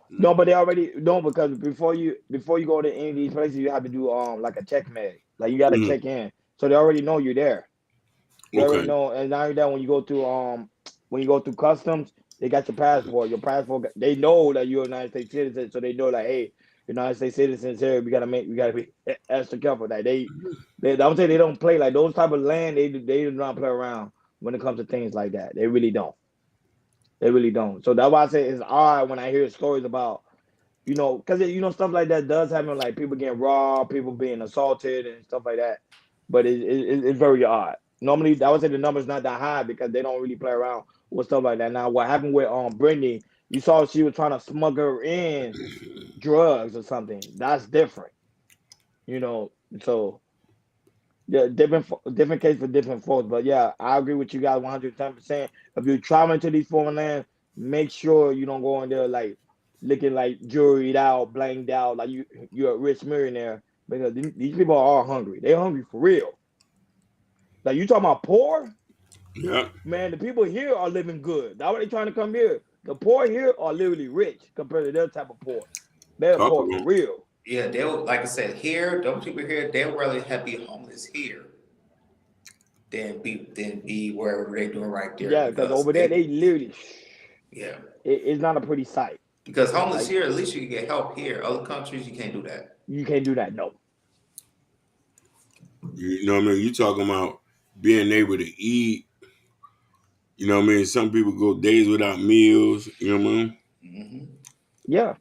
No, but they already no, because before you go to any of these places, you have to do like a check mag. Like you got to Mhm. check in, so they already know you're there. They already Okay. know, and not only that, when you go through customs, they got your passport. Your passport, they know that you're a United States citizen, so they know like, hey, United States citizens here. We gotta be extra careful. That I would say they don't play like those type of land. They do not play around when it comes to things like that. They really don't. They really don't. So that's why I say it's odd when I hear stories about because stuff like that does happen, like people getting robbed, people being assaulted, and stuff like that. But it's very odd. Normally, I would say the number's not that high because they don't really play around with stuff like that. Now, what happened with Brittany? You saw she was trying to smuggle in drugs or something. That's different, you know. So yeah, different case for different folks. But yeah, I agree with you guys 110%. If you're traveling to these foreign lands, make sure you don't go in there like looking like juried out, blanked out, like you're a rich millionaire, because these people are hungry. They're hungry for real. Like you talking about poor, Yeah. man. The people here are living good. That's why they trying to come here. The poor here are literally rich compared to their type of poor. They're Talk poor for about. real. Yeah, they'll, like I said, here, those people here, they'll rather be homeless here than be wherever they're doing right there, Yeah, because because over there they literally, yeah, it's not a pretty sight. because homeless Like here, at least you can get help here. Other countries, you can't do that. you can't do that. No. You know what I mean? You talking about being able to eat. You know what I mean? Some people go days without meals. You know what I mean? Hmm. Yeah.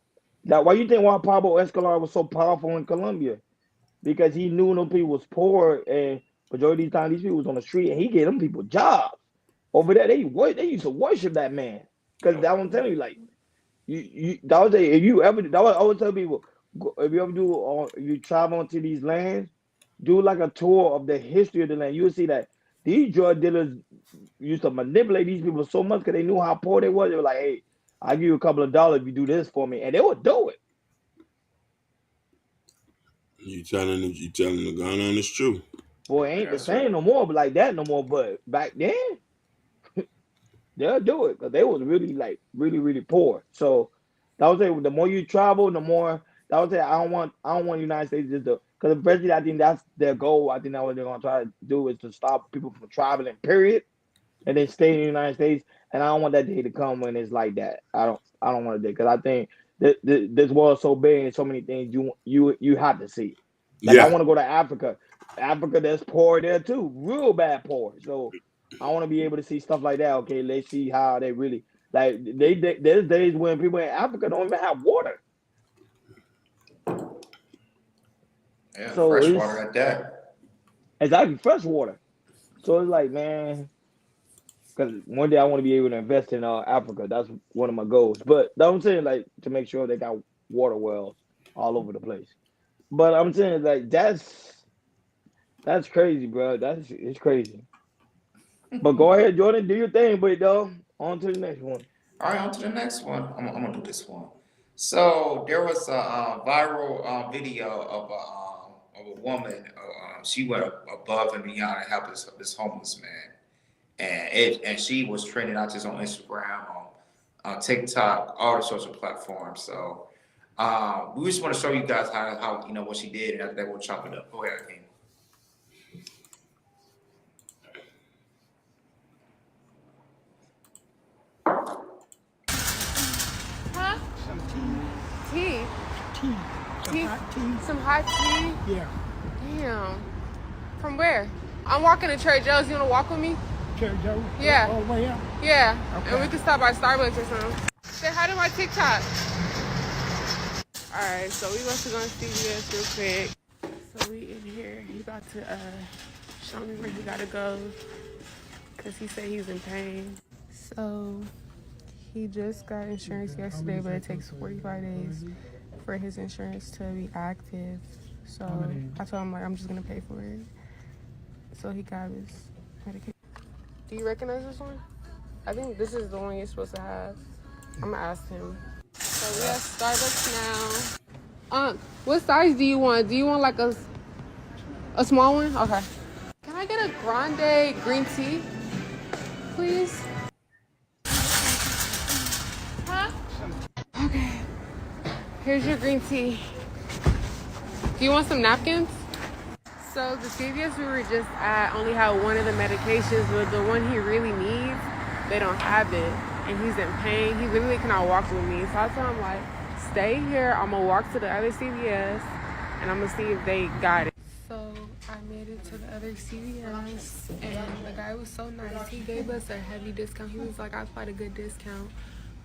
Now, why you think Juan Pablo Escolar was so powerful in Colombia? Because he knew them people was poor, and majority of the time these people was on the street, and he gave them people jobs. Over there, they used to worship that man. Because that one telling you, like that was if you ever that was, I would tell people, if you ever do you travel into these lands, do like a tour of the history of the land. You'll see that these drug dealers used to manipulate these people so much because they knew how poor they was. They were like, hey, I'll give you a couple of dollars if you do this for me. And they would do it. You telling the gun on it's true. Boy, ain't the That's same right. no more, but like that no more. But back then, they'll do it because they was really like really poor. So that was it. The more you travel, the more that was it. I don't want the United States just to because eventually I think that's their goal. I think that's what they're gonna try to do is to stop people from traveling. Period. And then stay in the United States. And I don't want that day to come when it's like that. I don't want it because I think this world is so big and so many things you have to see. Like I Yeah, want to go to Africa. Africa, there's poor there too, real bad poor. So I want to be able to see stuff like that. Okay, let's see how they really like. There's days when people in Africa don't even have water. Yeah, So fresh water it's at that. exactly fresh water. So it's like man, because one day I want to be able to invest in Africa. That's one of my goals. But that I'm saying, like, to make sure they got water wells all over the place. But I'm saying, like, that's crazy, bro. It's crazy. But go ahead, Jordan, do your thing. But though, on to the next one. All right, on to the next one. I'm gonna do this one. So there was a viral video of a woman. She went above and beyond to help this homeless man, and she was trending not just on Instagram, on TikTok, all the social platforms. So we just want to show you guys how what she did, and after that we'll chop it up. Go ahead, King. Huh? Some Tea. tea. Some Tea. hot tea. Some hot tea. Yeah. Damn. From where? I'm walking to Trader Joe's. You wanna walk with me? Cherry Joe. Yeah. All the way up. Yeah. Okay. And we can stop by Starbucks or something. Say hi to my TikTok. Alright, so we about to go to CVS real quick. So we in here. He about to show me where he gotta go. Cause he said he's in pain. So he just got insurance yesterday, but it takes 45 days for his insurance to be active. So I told him like I'm just gonna pay for it. So he got his medication. Do you recognize this one? I think this is the one you're supposed to have. I'm gonna ask him. So we at Starbucks now. What size do you want? Do you want like a small one? Okay. Can I get a grande green tea, please? Huh? Okay. Here's your green tea. Do you want some napkins? So the CVS we were just at only had one of the medications, but the one he really needs, they don't have it. And he's in pain. He literally cannot walk with me. So I told him like, stay here. I'm gonna walk to the other CVS and I'm gonna see if they got it. So I made it to the other CVS and the guy was so nice. He gave us a heavy discount. He was like, I applied a good discount.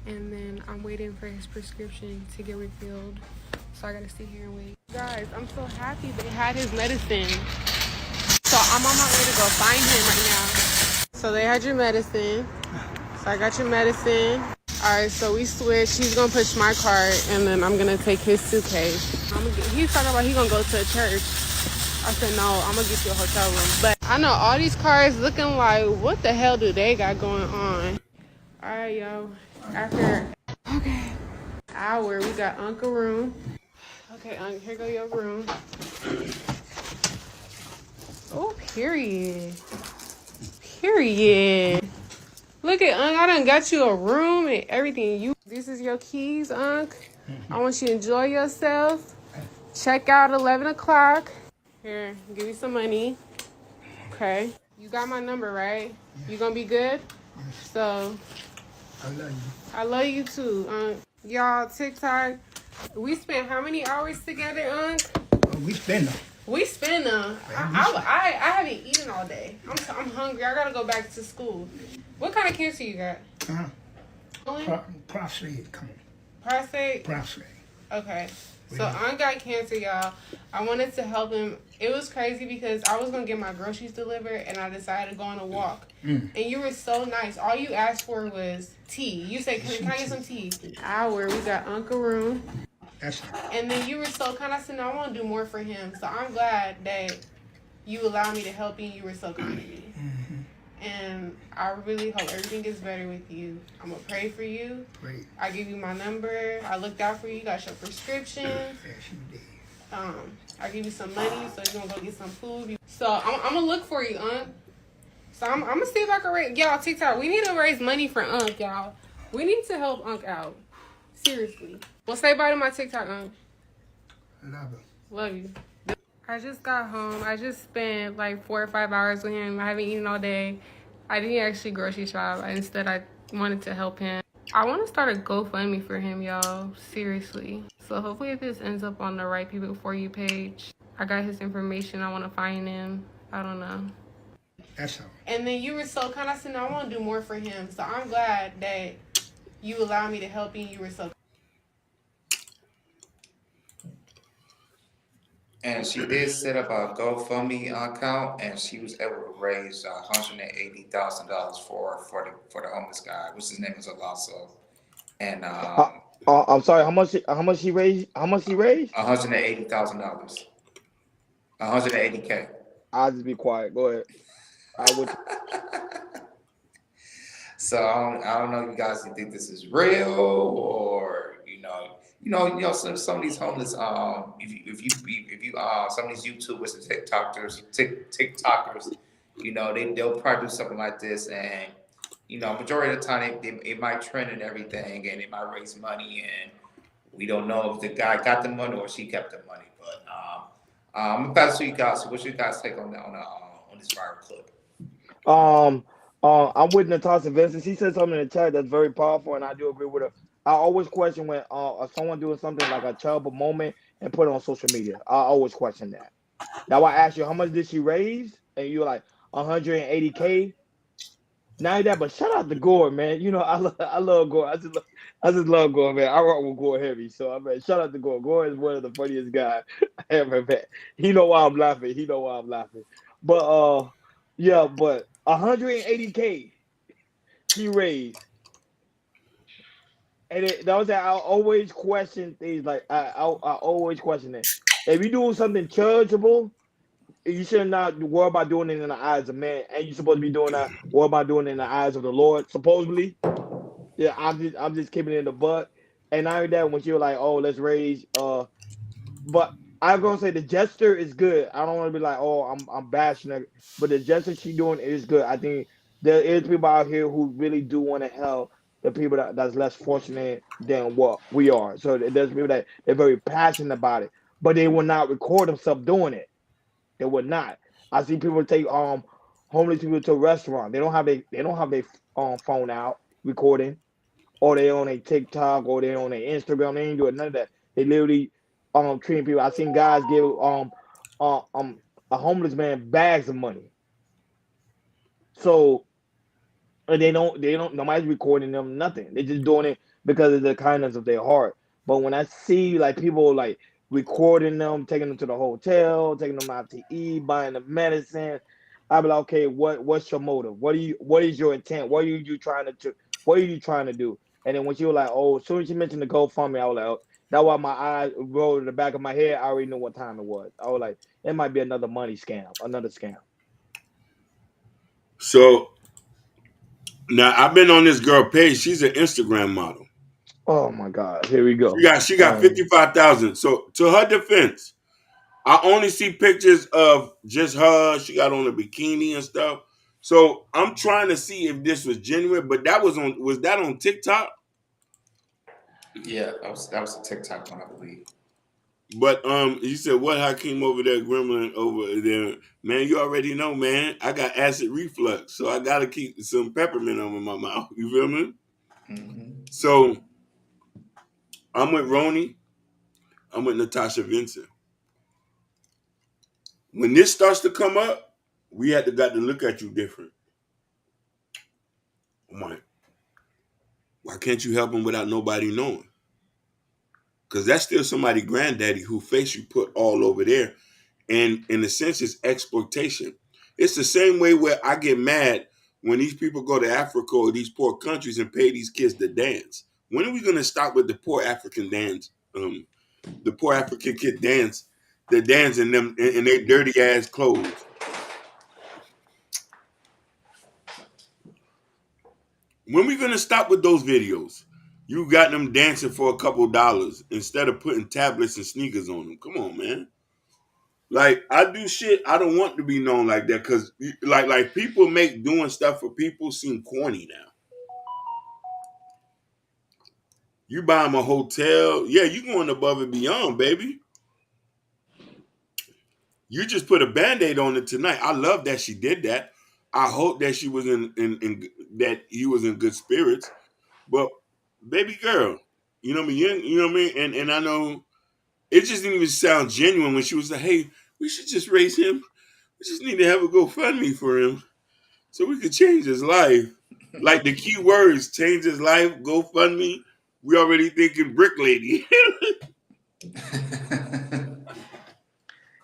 And then I'm waiting for his prescription to get refilled. So I gotta sit here and wait. Guys, I'm so happy they had his medicine. So I'm on my way to go find him right now. So they had your medicine. So I got your medicine. Alright, so we switched. He's gonna push my cart and then I'm gonna take his suitcase. He's talking about he's gonna go to a church. I said, no, I'm gonna get you a hotel room. But I know all these cars looking like, what the hell do they got going on? Alright, yo. After, okay, hour, we got Uncle room. Okay, here go your room. Oh, period. Period. Look at Unc, I done got you a room and everything. This is your keys, Unc. I want you to enjoy yourself. Check out 11 o'clock. Here, give you some money. Okay. You got my number, right? You gonna be good? So, I love you. I love you too, y'all. TikTok. We spent how many hours together, We spend them. We spent I haven't eaten all day. I'm hungry. I gotta go back to school. What kind of cancer you got? Prostate. Come on. Prostate. Prostate. Okay. So I got cancer, y'all. I wanted to help him. It was crazy because I was gonna get my groceries delivered and I decided to go on a walk. And you were so nice. All you asked for was tea. You said, can I get some tea? Hour. We got Uncle Room. And then you were so kind. I said, no, I want to do more for him. So I'm glad that you allowed me to help you. You were so kind to me. And I really hope everything gets better with you. I'm going to pray for you. Great. I give you my number. I looked out for you. You got your prescription. Yes, you did. I give you some money, so you're gonna go get some food. So I'm gonna look for you, So I'm gonna see if I can raise y'all TikTok. We need to raise money for y'all. We need to help out. Seriously. Well, say bye to my TikTok, Love it. Love you. I just got home. I just spent like 4 or 5 hours with him. I haven't eaten all day. I didn't actually grocery shop. Instead, I wanted to help him. I want to start a GoFundMe for him, y'all. Seriously. So hopefully this ends up on the Right People For You page. I got his information. I want to find him. I don't know. That's all. And then you were so kind. I said, no, I want to do more for him. So I'm glad that you allowed me to help you. You were so. And she did set up a GoFundMe account, and she was able to raise $180,000 for the homeless guy, which his name is Alonso. And I'm sorry. How much he raised? How much he raised? $180,000, 180K. I'll just be quiet. Go ahead. I would. So I don't know if you guys think this is real, or some of these homeless if you some of these YouTubers and TikTokers, they'll probably do something like this, and majority of the time it might trend and everything, and it might raise money, and we don't know if the guy got the money or she kept the money. But I'm gonna pass to you guys. So what's your guys' take on this viral clip? I'm with Natasha Vincent. She said something in the chat that's very powerful, and I do agree with her. I always question when someone doing something like a terrible moment and put it on social media. I always question that. Now I asked you, how much did she raise? And you're like 180K. Not that, but shout out to Gore, man. I love Gore. I just love Gore, man. I rock with Gore heavy. So I mean, shout out to Gore. Gore is one of the funniest guys I ever met. He know why I'm laughing. He know why I'm laughing. But yeah, but 180K he raised. And that was that I always question things like I always question it. If you're doing something charitable, you should not worry about doing it in the eyes of man, and you're supposed to be doing that. Worry about doing it in the eyes of the Lord, supposedly. Yeah, I'm just keeping it in the butt. And I heard that when you were like, oh, let's raise. But I'm gonna say the gesture is good. I don't want to be like, oh, I'm bashing her, but the gesture she doing is good. I think there is people out here who really do want to help the people that's less fortunate than what we are. So there's people that they're very passionate about it, but they will not record themselves doing it. They would not. I see people take homeless people to a restaurant. They don't have their phone out recording, or they on a TikTok, or they on a Instagram. They ain't doing none of that. They literally treating people. I seen guys give uh, um a homeless man bags of money. So and they don't nobody's recording them, nothing. They're just doing it because of the kindness of their heart. But when I see like people like recording them, taking them to the hotel, taking them out to eat, buying the medicine, I be like, okay, what's your motive? What is your intent? What are you trying to do? And then when you were like, oh, as soon as you mentioned the GoFundMe, I was like, oh, that's why my eyes rolled in the back of my head. I already knew what time it was. I was like, it might be another money scam, another scam. So now I've been on this girl page. She's an Instagram model. Oh my God, here we She go. got she got 55,000. So to her defense, I only see pictures of just her. She got on a bikini and stuff. So I'm trying to see if this was genuine, but was that on TikTok? Yeah, that was a TikTok one, I believe. But you said what Hakeem over there, Gremlin over there, man. You already know, man. I got acid reflux, so I gotta keep some peppermint on in my mouth. You feel me? Mm-hmm. So I'm with Roni. I'm with Natasha Vincent. When this starts to come up, we got to look at you different. I'm like, why can't you help him without nobody knowing? Because that's still somebody granddaddy who face you put all over there. And in a sense, it's exploitation. It's the same way where I get mad when these people go to Africa or these poor countries and pay these kids to dance. When are we going to stop with the poor African dance? The poor African kid dance, the dance in them in their dirty ass clothes. When are we going to stop with those videos? You got them dancing for a couple dollars instead of putting tablets and sneakers on them. Come on, man. Like I do shit I don't want to be known like that because like people make doing stuff for people seem corny now. You buy them a hotel, yeah, you going above and beyond, baby. You just put a band-aid on it tonight. I love that she did that. I hope that she was in that he was in good spirits. But baby girl, you know what I mean? You know what I mean? And I know it just didn't even sound genuine when she was like, hey, we should just raise him. We just need to have a GoFundMe for him so we could change his life. Like the key words, change his life, GoFundMe. We already thinking brick lady.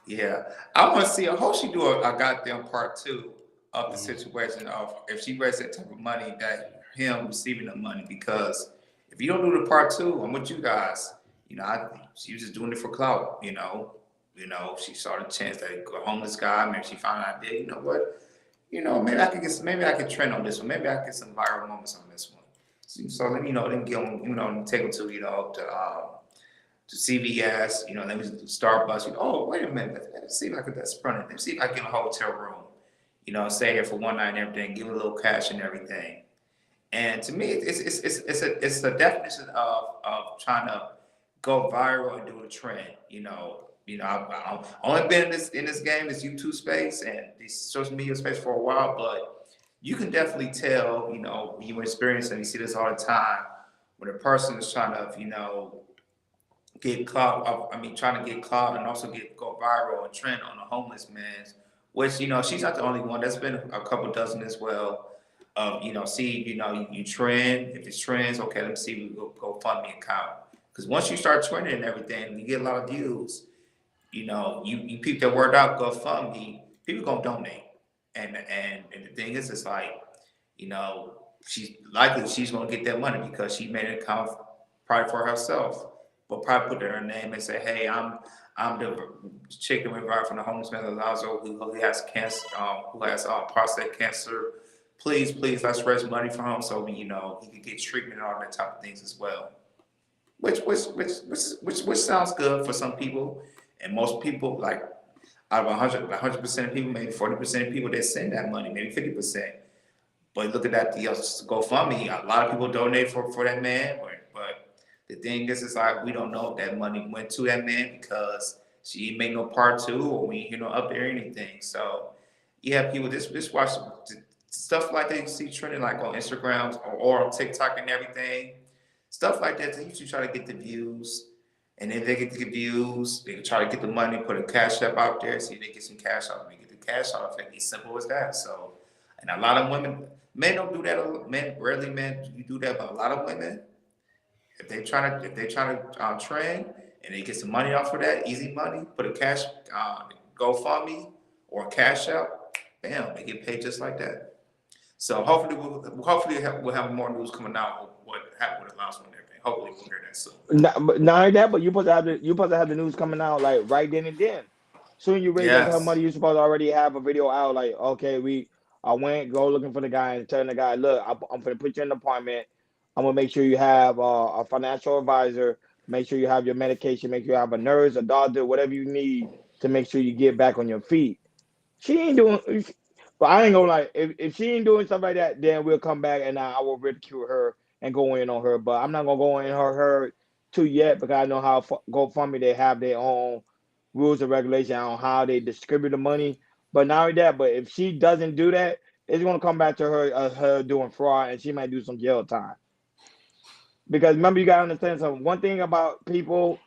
Yeah, I want to see. I hope she do a goddamn part two of the situation of if she raises that type of money that him receiving the money. Because if you don't do the part two, I'm with you guys. You know, she was just doing it for clout. She saw the chance that a homeless guy. Maybe she found out. You know what? Maybe I could get. Maybe I could trend on this one. Maybe I could get some viral moments on this one. So let me then get them. Take them to CVS, then we Starbucks. Oh, wait a minute. Let's see if I could that's front. Let's see if I can get a hotel room. Stay here for one night and everything. Give a little cash and everything. And to me, it's the definition of trying to go viral and do a trend. I've only been in this game, this YouTube space and this social media space for a while, but you can definitely tell. You experience and you see this all the time when a person is trying to get clout. Trying to get clout and also go viral and trend on a homeless man, which she's not the only one. There's been a couple dozen as well. You trend. If it's trends, okay, let me see. We go fund me account because once you start trending and everything, you get a lot of views. You peep that word out, go fund me. People gonna donate, and the thing is, it's like she's gonna get that money because she made an account probably for herself. But probably put her name and say, "Hey, I'm the chick that went viral from the homeless man Lazo who has cancer, who has prostate cancer. Please, let's raise money for him so he could get treatment and all that type of things as well." Which sounds good for some people, and most people like out of 100% of people, maybe 40% of people that send that money, maybe 50%. But look at that, the GoFundMe. A lot of people donate for that man, but the thing is, it's like we don't know if that money went to that man because she ain't made no part two or we ain't hear no update or anything. So yeah, people just watch stuff like that you see trending like on Instagram or on TikTok and everything. Stuff like that, they usually try to get the views. And then they get the views, they try to get the money, put a cash app out there, see if they get some cash out. They get the cash out. It's simple as that. So, and a lot of women, men don't do that. Rarely men you do that, but a lot of women, if they try to trend and they get some money off of that, easy money, put a cash GoFundMe or cash out, bam, they get paid just like that. So hopefully we'll have more news coming out of what happened with Alonzo and everything. Hopefully we'll hear that soon. Not only that, but you supposed to have the news coming out like right then and then. Soon you raise up her Yes. money, you supposed to already have a video out like, okay, I went go looking for the guy and telling the guy, look, I'm gonna put you in an apartment. I'm gonna make sure you have a financial advisor. Make sure you have your medication. Make sure you have a nurse, a doctor, whatever you need to make sure you get back on your feet. She ain't doing. But I ain't gonna lie. If she ain't doing stuff like that, then we'll come back and I will ridicule her and go in on her. But I'm not gonna go in her too yet because I know how GoFundMe they have their own rules and regulation on how they distribute the money. But not only that, but if she doesn't do that, it's gonna come back to her doing fraud and she might do some jail time. Because remember, you gotta understand something. One thing about people,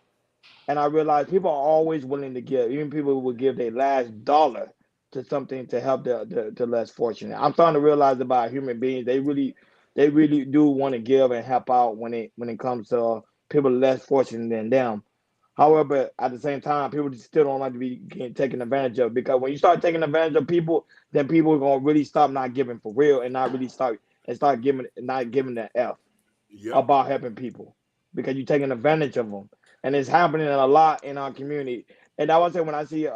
and I realize people are always willing to give. Even people will give their last dollar to something to help the less fortunate. I'm starting to realize about human beings. They really do want to give and help out when it comes to people less fortunate than them. However, at the same time, people still don't like to be getting taken advantage of because when you start taking advantage of people, then people are gonna really stop not giving for real and not really start giving not giving the F Yep. about helping people because you're taking advantage of them, and it's happening a lot in our community. And I would say when I see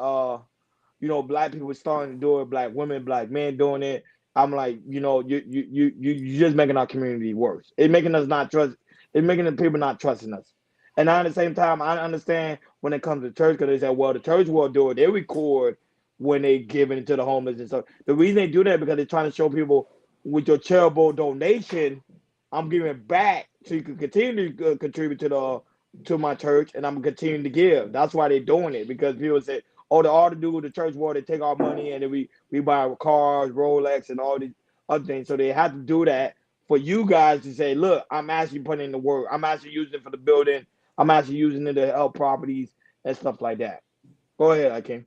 black people starting to do it, black women, black men doing it, I'm like, you're just making our community worse. It's making us not trust. It's making the people not trusting us. And at the same time, I understand when it comes to church because they say, well, the church will do it. They record when they give it to the homeless and stuff. The reason they do that because they're trying to show people with your charitable donation, I'm giving back so you can continue to contribute to my church, and I'm continuing to give. That's why they're doing it because people say, "Oh, they ought to do with the church world. They take our money and then we buy cars, Rolex, and all these other things." So they have to do that for you guys to say, "Look, I'm actually putting in the work. I'm actually using it for the building. I'm actually using it to help properties and stuff like that." Go ahead, Akeem.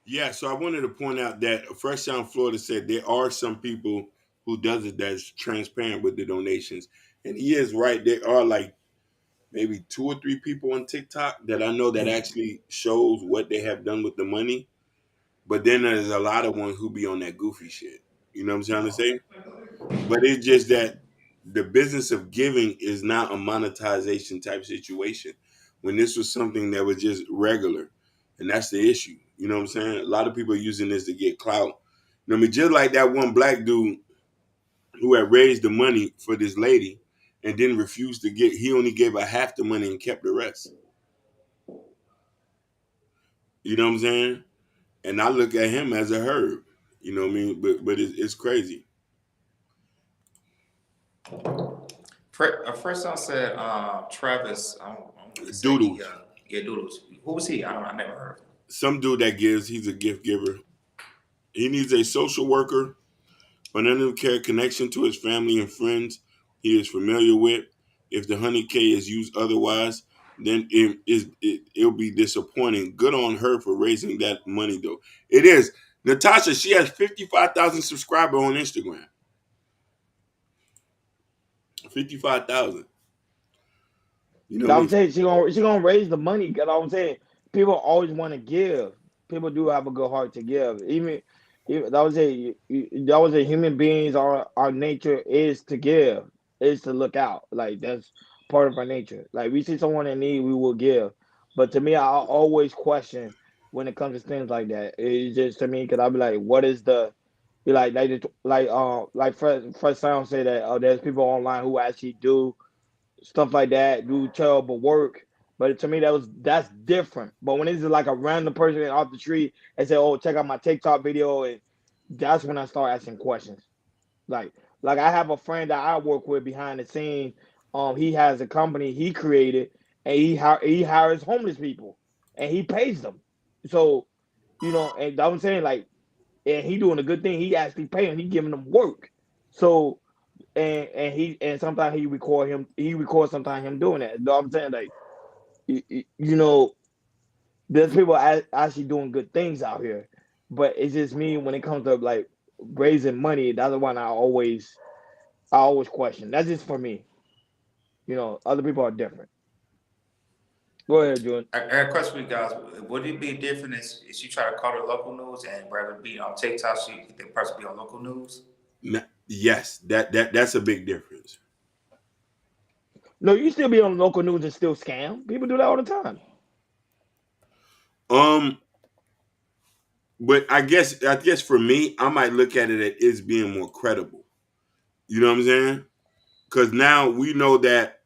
Yeah, so I wanted to point out that Fresh Sound Florida said there are some people who does it that's transparent with the donations, and he is right. There are like maybe 2 or 3 people on TikTok that I know that actually shows what they have done with the money. But then there's a lot of ones who be on that goofy shit. You know what I'm trying to say? But it's just that the business of giving is not a monetization type situation. When this was something that was just regular, and that's the issue. You know what I'm saying? A lot of people are using this to get clout. You know what I mean? Just like that one black dude who had raised the money for this lady and then refused to get. He only gave her half the money and kept the rest. You know what I'm saying? And I look at him as a herb. You know what I mean? But it's crazy. First I said Travis. I'm gonna say he. Doodles. Yeah, Doodles. Who was he? I never heard of him. Some dude that gives, he's a gift giver. He needs a social worker, an care connection to his family and friends he is familiar with. If the 100K is used otherwise, then it'll be disappointing. Good on her for raising that money, though. It is. Natasha, she has 55,000 subscribers on Instagram. 55,000. You know what I I'm mean? saying she gonna raise the money because I'm saying people always want to give. People do have a good heart to give. Even that was a human beings. Our nature is to give, is to look out. Like that's part of our nature. Like we see someone in need, we will give. But to me, I always question when it comes to things like that. It's just to me because I'll be like, what is the be like Fresh Sound say that there's people online who actually do stuff like that, do terrible work. But to me, that's different. But when it's like a random person off the street and say, "Oh, check out my TikTok video," and that's when I start asking questions. Like, like I have a friend that I work with behind the scenes. He has a company he created, and he hires homeless people, and he pays them. So, and I'm saying like, and he doing a good thing. He actually paying. He giving them work. So and sometimes he records sometimes him doing that. You know what I'm saying? Like you know, there's people actually doing good things out here, but it's just me when it comes to like raising money. That's the one I always question. That's just for me. Other people are different. Go ahead, Jordan. I got a question for you guys. Would it be different if you try to cover local news and rather be on TikTok, so you the person be on local news? Yes, that's a big difference. No, you still be on local news and still scam. People do that all the time. Um, but I guess for me, I might look at it as being more credible. You know what I'm saying? Because now we know that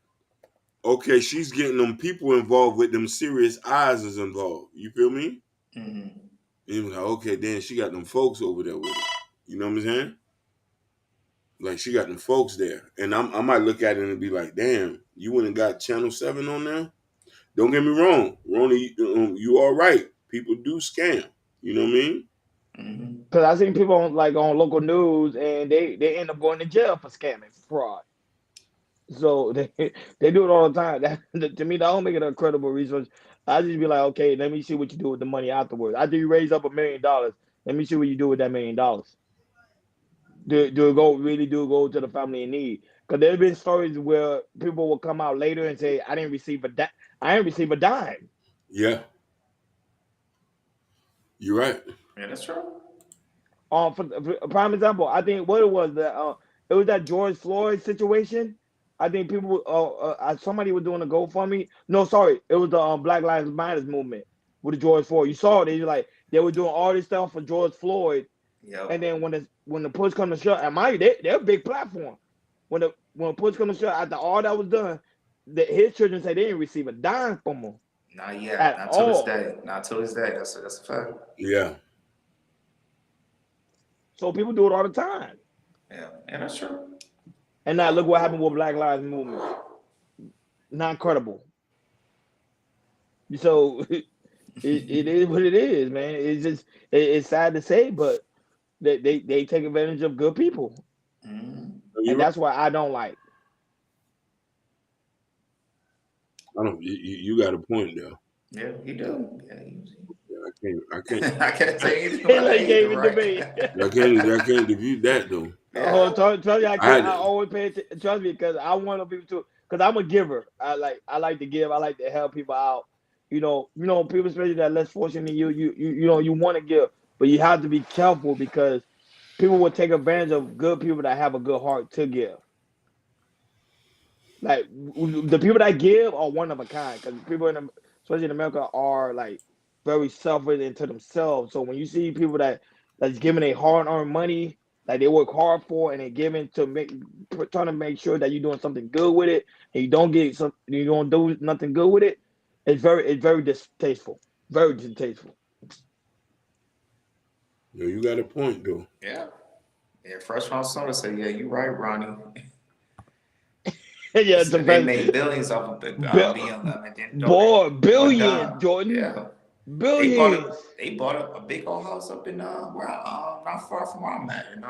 okay, she's getting them people involved with them serious eyes is involved. You feel me? Mm-hmm. And you like, okay, then she got them folks over there with her. You know what I'm saying? Like she got them folks there, and I might look at it and be like, damn, you went and got Channel 7 on there. Don't get me wrong, Ronnie, you all right. People do scam. You know what I mean? Mm-hmm. Because I seen people on local news and they end up going to jail for scamming fraud. So they do it all the time. To me, that don't make it a credible resource. I just be like, okay, let me see what you do with the money afterwards. After you raise up $1 million, let me see what you do with that $1 million. Do it go to the family in need? Because there's been stories where people will come out later and say, I didn't receive a dime. Yeah, you're right. Yeah, that's true. For a prime example, I think what it was that George Floyd situation. I think people somebody was doing a GoFundMe. No, sorry, it was the Black Lives Matter movement with the George Floyd. You saw it. They were doing all this stuff for George Floyd, and Yep. then when the push come to shove, and mind you, they're a big platform. When the push come to shove, after all that was done, his children say they didn't receive a dime from him Not yet. at Not to this all. day. Not to this day. That's a fact. Yeah. So people do it all the time. Yeah, and that's true. And now look what happened with Black Lives Movement. Not credible. So it is what it is, man. It's just it's sad to say, but they take advantage of good people, and that's why I don't like. I don't. You got a point there. Yeah, you do. Yeah, I can't. I can't say anything about that either, right? I can't defute that though. Oh, trust me, I can't. I always pay attention. Trust me, because I want people to. Because I'm a giver. I like to give. I like to help people out. You know, people especially that less fortunate than you. You want to give, but you have to be careful because people will take advantage of good people that have a good heart to give. Like the people that give are one of a kind because people especially in America, are like very selfish into themselves. So when you see people that's giving a hard-earned money, like they work hard for, and they're giving trying to make sure that you're doing something good with it, and you don't do nothing good with it, it's very distasteful, very distasteful. Yeah, you got a point though. Yeah. First round soda say, yeah, you're right, Ronnie. Yeah, they made billions off of billions, Jordan. Yeah. Billions. They bought a big old house up in not far from where I'm at, in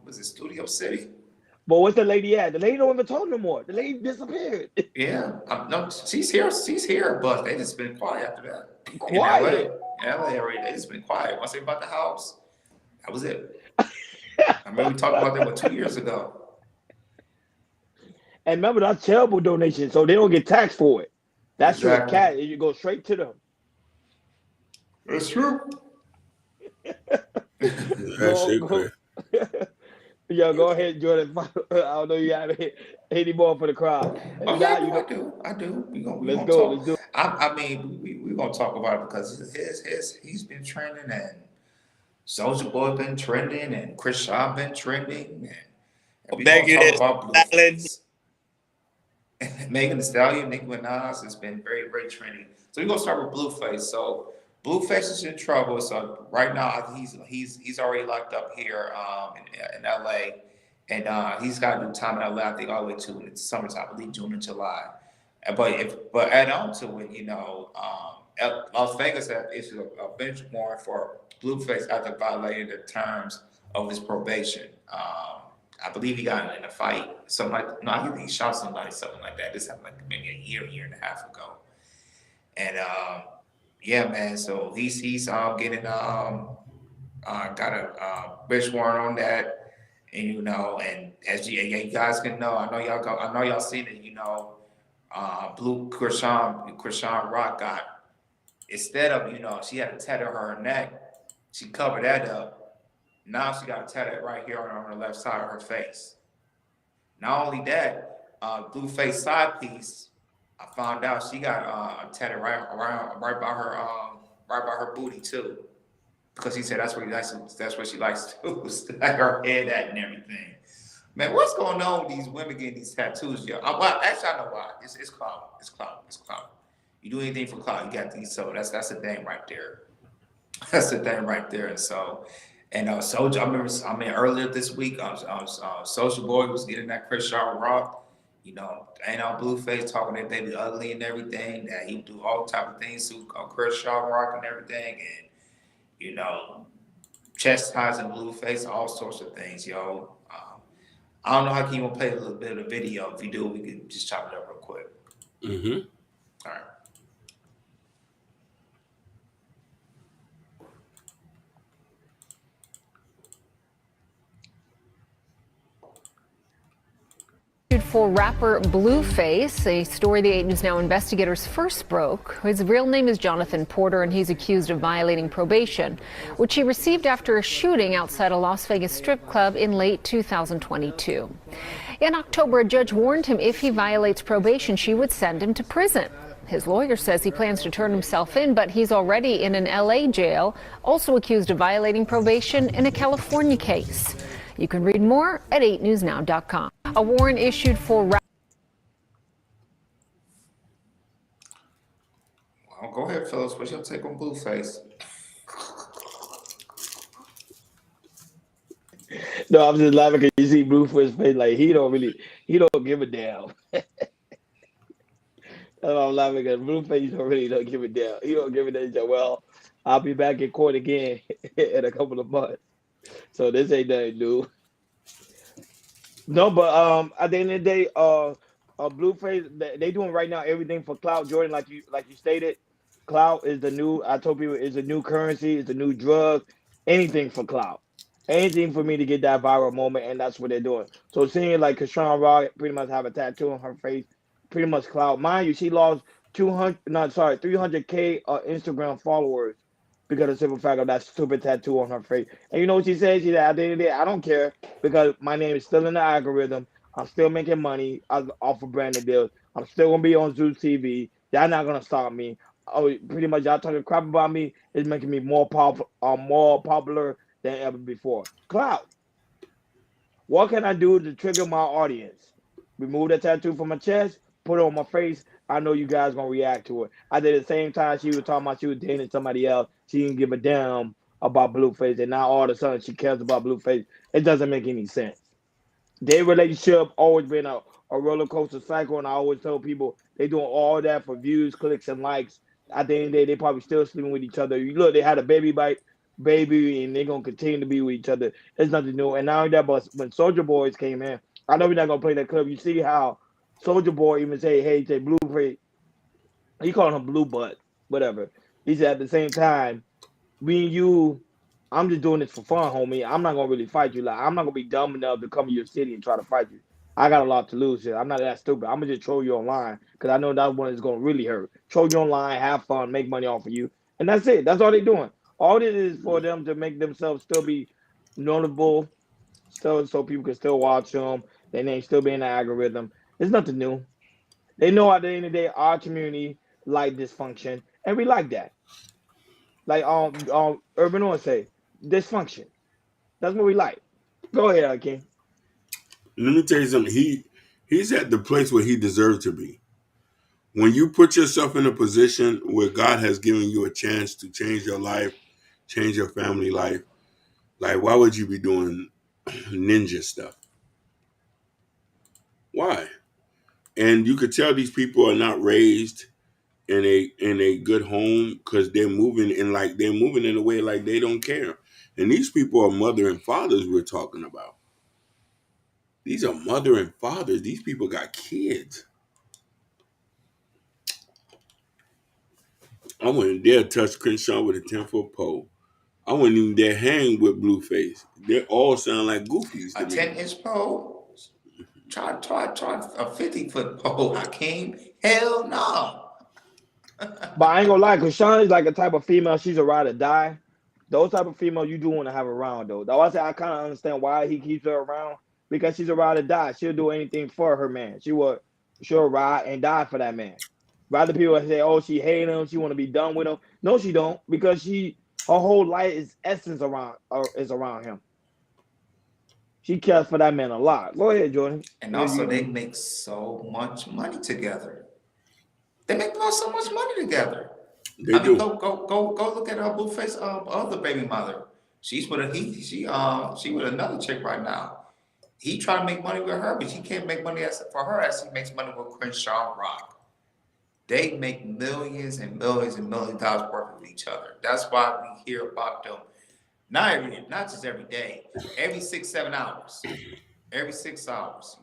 was it Studio City? But what's the lady at? The lady don't even talk no more. The lady disappeared. Yeah, no, she's here, but they just been quiet after that. Quiet. In LA area, they just been quiet. Once they bought the house, that was it. I remember we talked about that 2 years ago. And remember, that's charitable donation, so they don't get taxed for it. That's exactly. your cat, and you go straight to them. That's true. Yeah, go ahead, Jordan. I don't know you have any more for the crowd. I do. Let's go. Let's do it. I mean, we're gonna talk about it because he's been trending, and Soulja Boy been trending, and Chris Shaw been trending, and Megan Thee Stallion. Megan Thee Stallion, Nicki Minaj has been very, very trendy. So we're gonna start with Blueface. So Blueface is in trouble. So right now he's already locked up here in LA, and he's got to do time in LA. I think all the way to it's summertime, I believe June and July. But add on to it, Las Vegas has issued a bench warrant for Blueface after violating the terms of his probation. I believe he got in a fight, I think he shot somebody, something like that. This happened like maybe a year and a half ago. And yeah, man. So he's getting got a bench warrant on that, and and as you guys can know, I know y'all seen it. Krishan Rock got, instead of she had a tattoo on her neck, she covered that up. Now she got a tattoo right here on her left side of her face. Not only that, Blueface side piece, I found out she got a tattoo right by her booty too, because he said that's what she likes to like her head at and everything. Man, what's going on with these women getting these tattoos? Yo? Well, actually, I know why. It's clout. It's clout. You do anything for clout, you got these. So that's the thing right there. That's the thing right there. And so. And Soulja, earlier this week, Soulja Boy was getting that Chris Shaw Rock, ain't on Blueface talking that they be ugly and everything, that he do all type of things to Chris Shaw Rock and everything, and chastising Blueface, all sorts of things, yo. I don't know how can you play a little bit of the video. If you do, we can just chop it up real quick. Mm-hmm. All right. For rapper Blueface, a story the 8 News Now investigators first broke. His real name is Jonathan Porter, and he's accused of violating probation, which he received after a shooting outside a Las Vegas strip club in late 2022. In October, a judge warned him if he violates probation, she would send him to prison. His lawyer says he plans to turn himself in, but he's already in an LA jail, also accused of violating probation in a California case. You can read more at 8newsnow.com. A warrant issued for Oh, go ahead, Phyllis. What's your take on Blueface? No, I'm just laughing because you see Blueface face like he don't give a damn. That's why I'm laughing because Blueface don't give a damn. He don't give a damn. He said, well, I'll be back in court again in a couple of months. So this ain't nothing new. No, but at the end of the day, Blueface they doing right now everything for clout. Jordan, like you stated, clout is the new. I told people is the new currency, is the new drug. Anything for clout, anything for me to get that viral moment, and that's what they're doing. So seeing like Krishan Rock pretty much have a tattoo on her face, pretty much clout. Mind you, she lost 200, not sorry, 300K Instagram followers because of the simple fact of that stupid tattoo on her face. And you know what she said? She said, at the end of the day, I don't care because my name is still in the algorithm. I'm still making money off of branded deals. I'm still gonna be on Zeus TV. Y'all not gonna stop me. Oh, pretty much y'all talking crap about me is making me more popular than ever before. Clout. What can I do to trigger my audience? Remove the tattoo from my chest, put it on my face. I know you guys gonna react to it. I did the same time she was talking about she was dating somebody else. She didn't give a damn about Blueface, and now all of a sudden she cares about Blueface. It doesn't make any sense. Their relationship always been a roller coaster cycle, and I always tell people they doing all that for views, clicks, and likes. At the end of the day, they probably still sleeping with each other. You look, they had a baby, and they're gonna continue to be with each other. It's nothing new. And not only that, but when Soldier Boys came in, I know we're not gonna play that clip. You see how Soldier Boy even say, "Hey, say Blueface," he called him Blue Butt, whatever. He said at the same time, me and you, I'm just doing this for fun, homie. I'm not gonna really fight you. Like I'm not gonna be dumb enough to come to your city and try to fight you. I got a lot to lose here. I'm not that stupid. I'm gonna just troll you online because I know that one is gonna really hurt. Troll you online, have fun, make money off of you, and that's it. That's all they're doing. All this is for them to make themselves still be notable, still so people can still watch them. Their name still be in the algorithm. It's nothing new. They know at the end of the day, our community like dysfunction, and we like that. Like Urban Noah say, dysfunction. That's what we like. Go ahead, King. Let me tell you something. He's at the place where he deserves to be. When you put yourself in a position where God has given you a chance to change your life, change your family life, like why would you be doing ninja stuff? Why? And you could tell these people are not raised in a good home because they're moving in a way like they don't care. And these people are mother and fathers we're talking about. These are mother and fathers. These people got kids. I wouldn't dare touch Crenshaw with a 10-foot pole. I wouldn't even dare hang with Blueface. They all sound like goofies to A me. 10-inch pole? Try a 50-foot pole, Hakeem. Hell no. But I ain't gonna lie, cause Sean is like a type of female. She's a ride or die. Those type of female you do want to have around though. That's why I say I kind of understand why he keeps her around because she's a ride or die. She'll do anything for her man. She'll ride and die for that man. Rather people say, oh, she hate him, she want to be done with him. No, she don't because her whole life is essence around him. She cares for that man a lot. Go ahead, Jordan. And also, they make so much money together. They make so much money together. They do. Go look at her Blueface other baby mother. She's with she with another chick right now. He trying to make money with her, but she can't make money for her as he makes money with Crenshaw Rock. They make millions and millions and millions of dollars working with each other. That's why we hear about them. Not just every day, every 6-7 hours. Every 6 hours,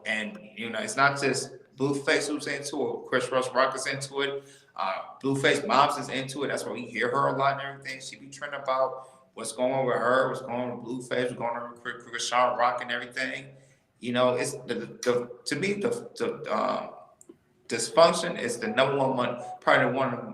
and it's not just Blueface who's into it. Chris Ross Rock is into it. Blueface Moms is into it. That's why we hear her a lot and everything. She be trending about what's going on with her, what's going on with Blueface, what's going on with Chris Rock and everything. It's to me the dysfunction is the number one money, probably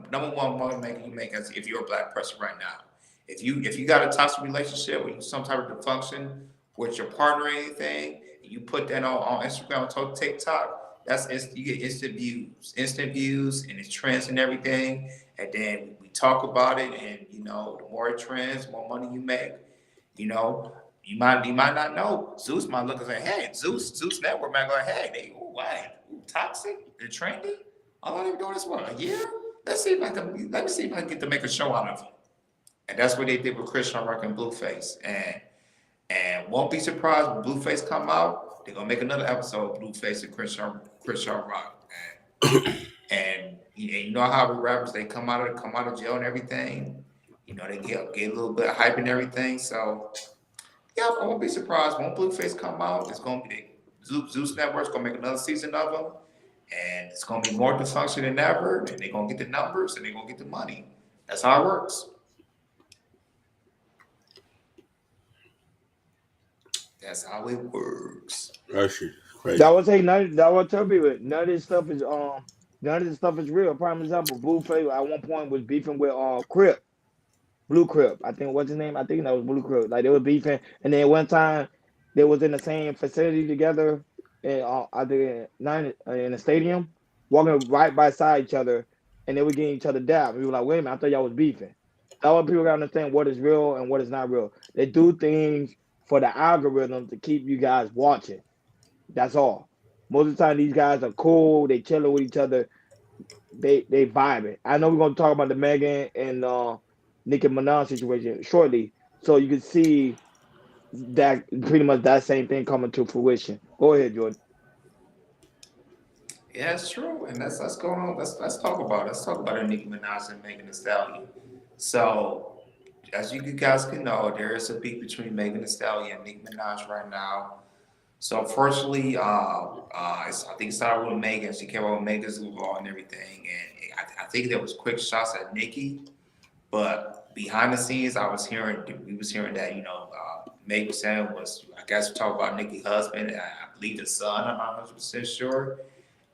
number one money maker you make as if you're a black person right now. If you got a toxic relationship or some type of dysfunction with your partner or anything, and you put that on Instagram or TikTok, you get instant views, and it trends and everything. And then we talk about it, and the more it trends, the more money you make. You might not know. Zeus might look and say, "Hey, Zeus Network might go, hey, they toxic, they're trendy. How long they been doing this for? A year? let me see if I can get to make a show out of it. And that's what they did with Christian Rock and Blueface. And won't be surprised when Blueface come out, they're gonna make another episode of Blueface and Christian Rock. And you know how the rappers they come out of jail and everything. You know, they get a little bit of hype and everything. So yeah, I won't be surprised when Blueface come out. It's gonna be Zeus Network's gonna make another season of them, and it's gonna be more dysfunction than ever. And they're gonna get the numbers and they're gonna get the money. That's how it works. That's how it works. That shit is crazy. That was that was tell people none of this stuff is real. Prime example, Blueface at one point was beefing with Crip. Blue Crip, I think what's his name? I think that was Blue Crip. Like they were beefing, and then one time they was in the same facility together, in I think in the stadium, walking right beside each other, and they were getting each other dab. We were like, wait a minute, I thought y'all was beefing. That's why people gotta understand what is real and what is not real. They do things for the algorithm to keep you guys watching. That's all. Most of the time, these guys are cool. They chilling with each other. They vibing. I know we're gonna talk about the Megan and Nicki Minaj situation shortly, so you can see that pretty much that same thing coming to fruition. Go ahead, Jordan. Yeah, it's true, and that's going on. Let's talk about it. Let's talk about Nicki Minaj and Megan Thee Stallion. So, as you guys can know, there is a beef between Megan Thee Stallion and Nicki Minaj right now. So, firstly, I think it started with Megan. She came out with Megan's Law and everything, and I think there was quick shots at Nicki, but behind the scenes, we was hearing that Megan saying was, I guess, we talk about Nicki's husband, and I believe the son. I'm not 100% sure.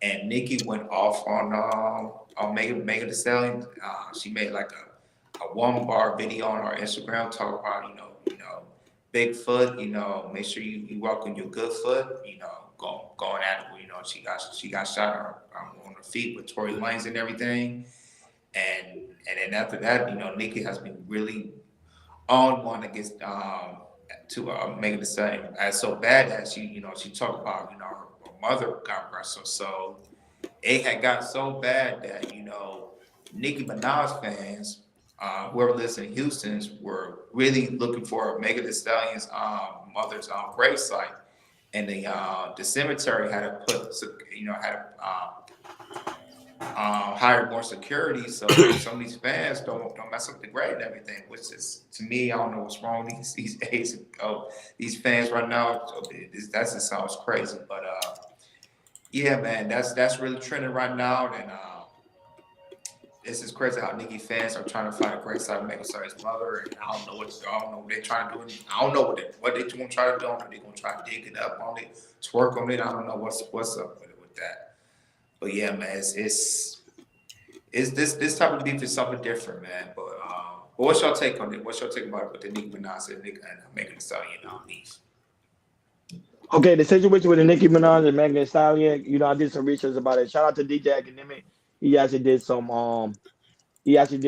And Nicki went off on Megan Thee Stallion. She made like a 1-bar video on her Instagram talking about Bigfoot. Make sure you walk on your good foot. Going at it. She got shot on her feet with Tory Lanez and everything. And then after that, Nicki has been really on one against to Megan Thee Stallion. As so bad that she talked about her mother got wrestled. So it had got so bad that Nicki Minaj fans, whoever lives in Houston's, were really looking for Megan Thee Stallion's mother's gravesite, and the cemetery had to hire more security so some of these fans don't mess up the grave and everything. Which is, to me, I don't know what's wrong these days of these fans right now. That just sounds crazy, but yeah, man, that's really trending right now, and this is crazy how Nicki fans are trying to find a great side of Megan Thee Stallion's mother, and I don't know what they're trying to do. I don't know what they're going to try to do. They're going to try to dig it up on it, twerk on it. I don't know what's up with that. But yeah, man, it's this type of beef is something different, man. But what's your take on it? What's your take about it with the Nicki Minaj and Megan Thee Stallion beef? Okay, the situation with the Nicki Minaj and Megan Thee Stallion, I did some research about it. Shout out to DJ Academic. He actually did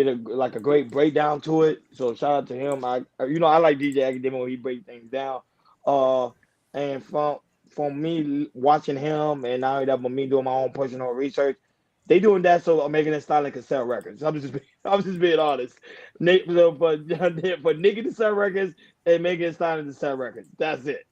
a great breakdown to it. So shout out to him. I like DJ Academic when he breaks things down. And from me watching him, and now that me doing my own personal research, they doing that so Megan Thee Stallion can sell records. I'm just being honest. So for Nicki to sell records and Megan Thee Stallion to sell records. That's it.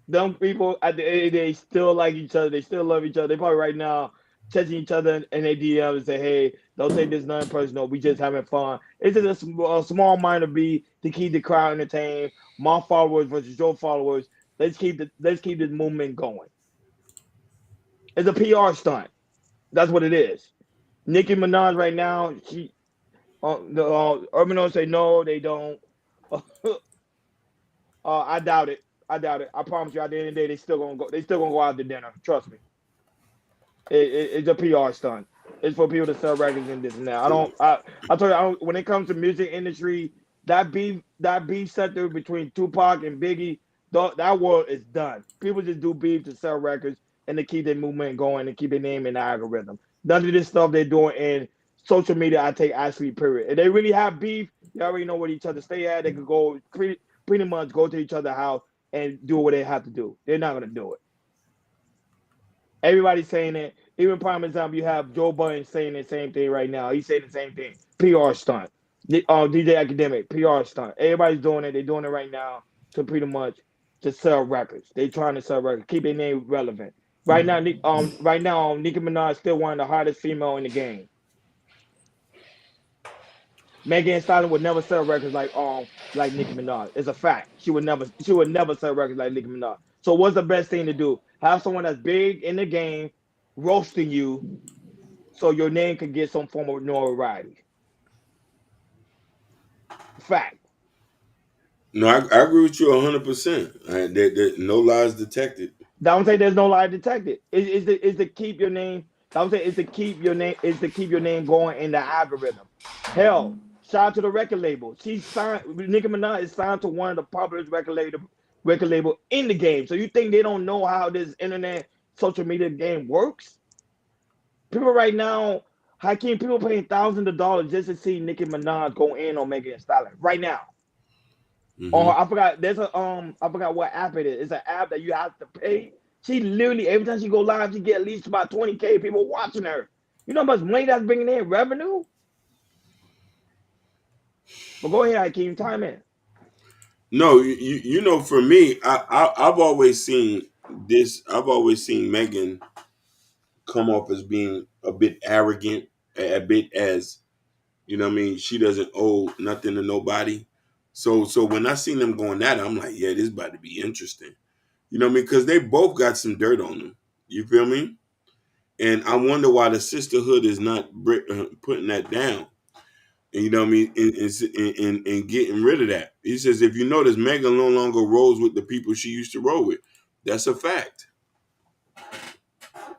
Them people at the end of the day still like each other. They still love each other. They probably right now texting each other in their DM and say, "Hey, don't take this nothing personal. We just having fun." It's just a small minor beat to keep the crowd entertained. My followers versus your followers. Let's keep this movement going. It's a PR stunt. That's what it is. Nicki Minaj right now, she the Urban say no, they don't. I doubt it. I promise you. At the end of the day, they still gonna go. They still gonna go out to dinner. Trust me. It's a PR stunt. It's for people to sell records and this and that. I told you, when it comes to music industry, that beef sector between Tupac and Biggie, that world is done. People just do beef to sell records and to keep their movement going and keep their name in the algorithm. None of this stuff they're doing in social media, I take actually period. If they really have beef, they already know where each other stay at. They could go pretty much go to each other's house and do what they have to do. They're not gonna do it. Everybody's saying it. Even prime example, you have Joe Budden saying the same thing right now. He's saying the same thing. PR stunt. DJ Academic, PR stunt. Everybody's doing it. They're doing it right now to pretty much to sell records. They're trying to sell records, keep their name relevant. Right now, Nicki Minaj is still one of the hottest female in the game. Megan Thee Stallion would never sell records like Nicki Minaj. It's a fact. She would never sell records like Nicki Minaj. So what's the best thing to do? Have someone that's big in the game roasting you so your name could get some form of notoriety. Fact. No, I agree with you 100%. No lies detected. I would say there's no lie detected. Is to keep your name. I would say is to keep your name going in the algorithm. Hell, shout out to the record label. She's signed. Nicki Minaj is signed to one of the popular record label in the game. So you think they don't know how this internet social media game works? People right now, Hakeem, people paying thousands of dollars just to see Nicki Minaj go in on Megan Thee Stallion right now. Or I forgot. I forgot what app it is. It's an app that you have to pay. She literally every time she go live, she get at least about 20K people watching her. You know how much money that's bringing in revenue? But go ahead, Hakeem, time in. No, for me, I've always seen this. I've always seen Megan come off as being a bit arrogant, a bit as she doesn't owe nothing to nobody. So when I seen them going at it, I'm like, yeah, this about to be interesting. Because they both got some dirt on them. You feel me? And I wonder why the sisterhood is not putting that down. And and getting rid of that. He says, if you notice, Megan no longer rolls with the people she used to roll with. That's a fact.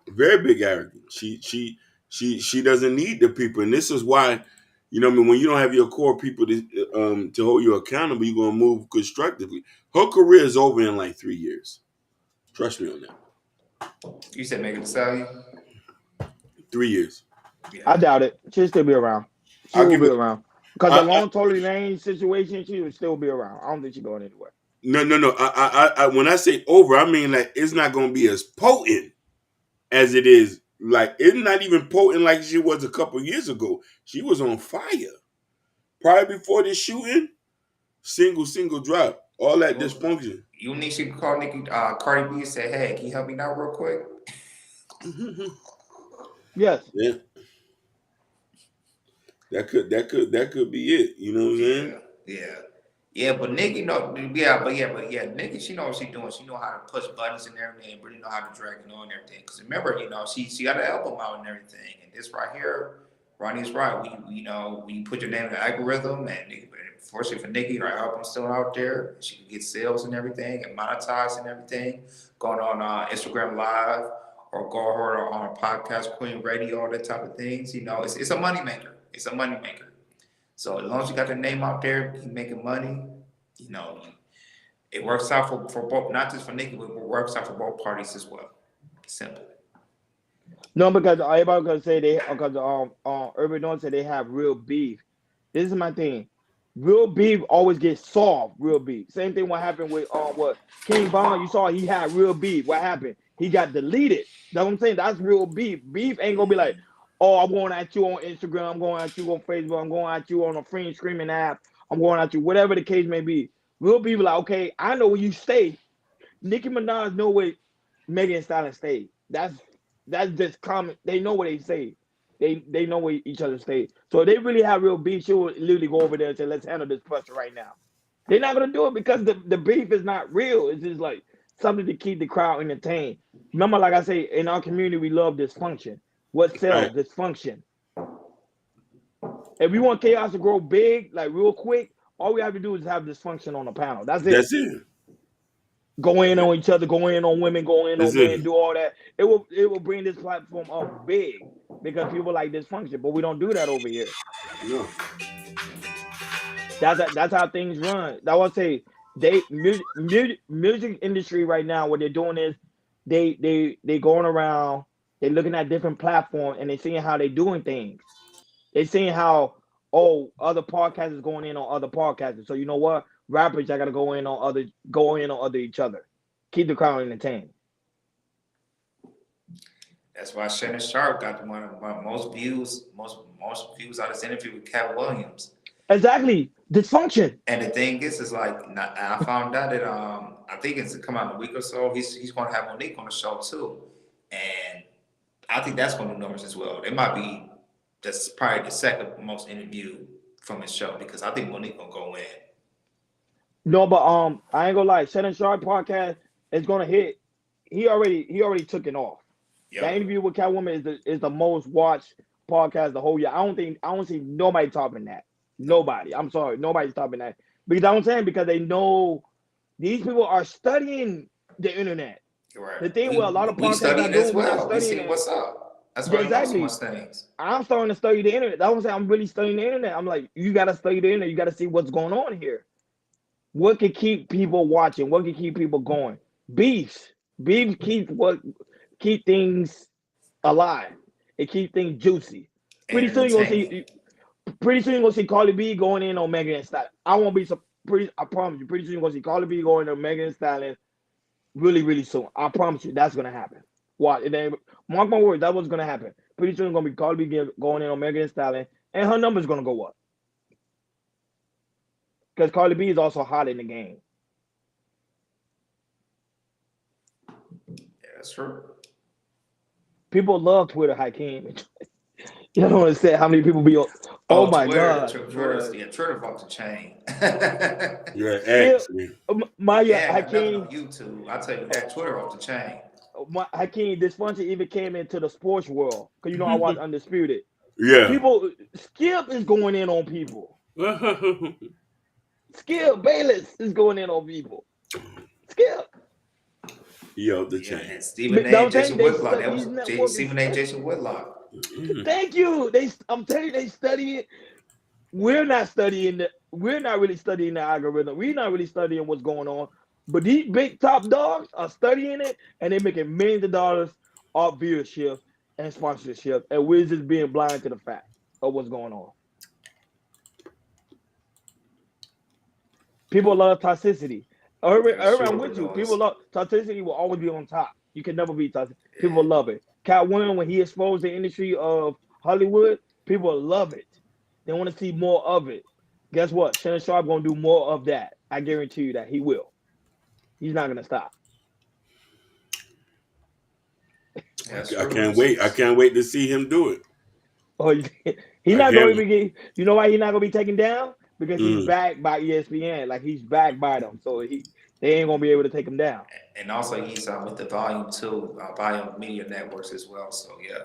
Very big arrogance. She doesn't need the people, and this is why, when you don't have your core people to hold you accountable, you're gonna move constructively. Her career is over in like 3 years. Trust me on that. You said Megan Thee Stallion? 3 years. Yeah. I doubt it. She'll still be around. She I'll will give be it. around. Because the long Tory Lane situation, she will still be around. I don't think she's going anywhere. No. I when I say over, I mean like it's not gonna be as potent as it is. Like it's not even potent like she was a couple years ago. She was on fire. Prior before this shooting, single drop. All that dysfunction. You need to call Cardi B and say, hey, can you help me now real quick? Yes. Yeah. That could be it. You know what I'm saying? Yeah, but Nikki, Nikki, she know what she's doing. She know how to push buttons and everything, and really know how to drag it on and everything. Because remember, she got an album out and everything. And this right here, Ronnie's right. We put your name in the algorithm, and fortunately for Nikki, her album's still out there. She can get sales and everything, and monetize and everything. Going on Instagram Live or go her on a podcast, Queen Radio, all that type of things. It's a moneymaker. It's a moneymaker. So as long as you got the name out there, keep making money, it works out for both, not just for Nikki, but it works out for both parties as well. Simple. No, because everybody gonna say everybody don't say they have real beef. This is my thing. Real beef always gets solved. Real beef. Same thing. What happened with what King Von? You saw he had real beef. What happened? He got deleted. That's what I'm saying. That's real beef. Beef ain't gonna be like, oh, I'm going at you on Instagram. I'm going at you on Facebook. I'm going at you on a free screaming app. I'm going at you, whatever the case may be. Real beef like, okay, I know where you stay. Nicki Minaj know where Megan Thee Stallion stay. That's just common. They know what they say. They know where each other stay. So if they really have real beef, she'll literally go over there and say, let's handle this pressure right now. They're not gonna do it because the beef is not real. It's just like something to keep the crowd entertained. Remember, like I say, in our community, we love dysfunction. What sells? Right. Dysfunction. If we want chaos to grow big, like real quick, all we have to do is have dysfunction on the panel. That's it. That's it. Go in on each other, go in on women, go in That's on men, it. do all that. It will bring this platform up big because people like dysfunction, but we don't do that over here. No. That's how things run. I would say music industry right now, what they're doing is they going around, they're looking at different platforms and they're seeing how they're doing things. They're seeing how other podcasters going in on other podcasters. So you know what? Rappers I gotta go in on other each other. Keep the crowd entertained. That's why Shannon Sharp got one of my most views out of this interview with Cat Williams. Exactly. Dysfunction. And the thing is like I found out that I think it's come out in a week or so. He's going to have Monique on the show too, and I think that's going to do numbers as well. It might be that's probably the second most interviewed from his show because I think Monique gonna go in. No, but I ain't gonna lie. Shannon Sharp podcast is gonna hit. He already took it off. Yep. That interview with Catwoman is the most watched podcast the whole year. I don't see nobody topping that. Nobody. I'm sorry, nobody's topping that. Because I'm saying because they know these people are studying the internet. Right. The thing with a lot of we podcasts studying I as do, well. we We see what's up. That's why exactly. we know so much things. I'm starting to study the internet. That's what I'm saying. I'm really studying the internet. I'm like, you gotta study the internet. You gotta see what's going on here. What can keep people watching? What can keep people going? Beefs. Beef keep things alive. It keeps things juicy. Pretty soon you're gonna see Cardi B going in on Megan Thee Stallion. I won't be I promise you, pretty soon you're gonna see Cardi B going on Megan Thee Stallion really, really soon. I promise you that's gonna happen. What? Mark my words, that's what's gonna happen. Pretty soon it's gonna be Cardi B going in on Megan Thee Stallion, and her number's gonna go up. Because Cardi B is also hot in the game. Yeah, that's true. People love Twitter, Hakeem. You don't understand how many people be on. Oh my Twitter, God. Twitter off the chain. Yeah, actually. Hakeem, on YouTube. I tell you that Twitter off the chain. Hakeem, dysfunction even came into the sports world. Because I watch Undisputed. Yeah. Skip is going in on people. Skip Bayless is going in on people. Skip. Yo, the chain. And Stephen A. Jason Whitlock. That was Stephen A. Jason Whitlock. Thank you. I'm telling you, they study it. We're not really studying the algorithm. We're not really studying what's going on. But these big top dogs are studying it, and they're making millions of dollars off viewership and sponsorship, and we're just being blind to the fact of what's going on. People love toxicity. I'm with you. People love toxicity. Will always be on top. You can never be toxic. People love it. Cat Williams, when he exposed the industry of Hollywood, people love it. They want to see more of it. Guess what? Shannon Sharp gonna do more of that. I guarantee you that he will. He's not gonna stop. I can't wait. I can't wait to see him do it. Oh, he's not going to be. You know why he's not going to be taken down? Because he's backed by ESPN. Like he's backed by them, so they ain't going to be able to take him down. And also he's with the Volume 2, Volume Media Networks as well. So yeah.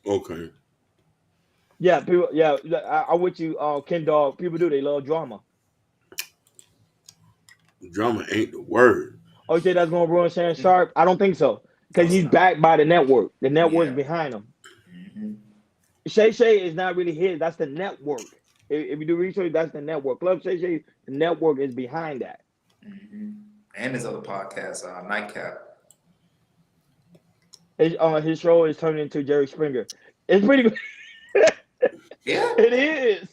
Okay. Yeah, people. Yeah, I'm with you, Ken Dog. People do. They love drama. Drama ain't the word. Oh, you say that's going to ruin Shannon Sharp? I don't think so. Because he's backed by the network. The network's behind him. Mm-hmm. Shay is not really his. That's the network. If you do research, that's the network. Club Shay, the network is behind that. Mm-hmm. And his other podcast, Nightcap. His show is turning into Jerry Springer. It's pretty good. Yeah. It is.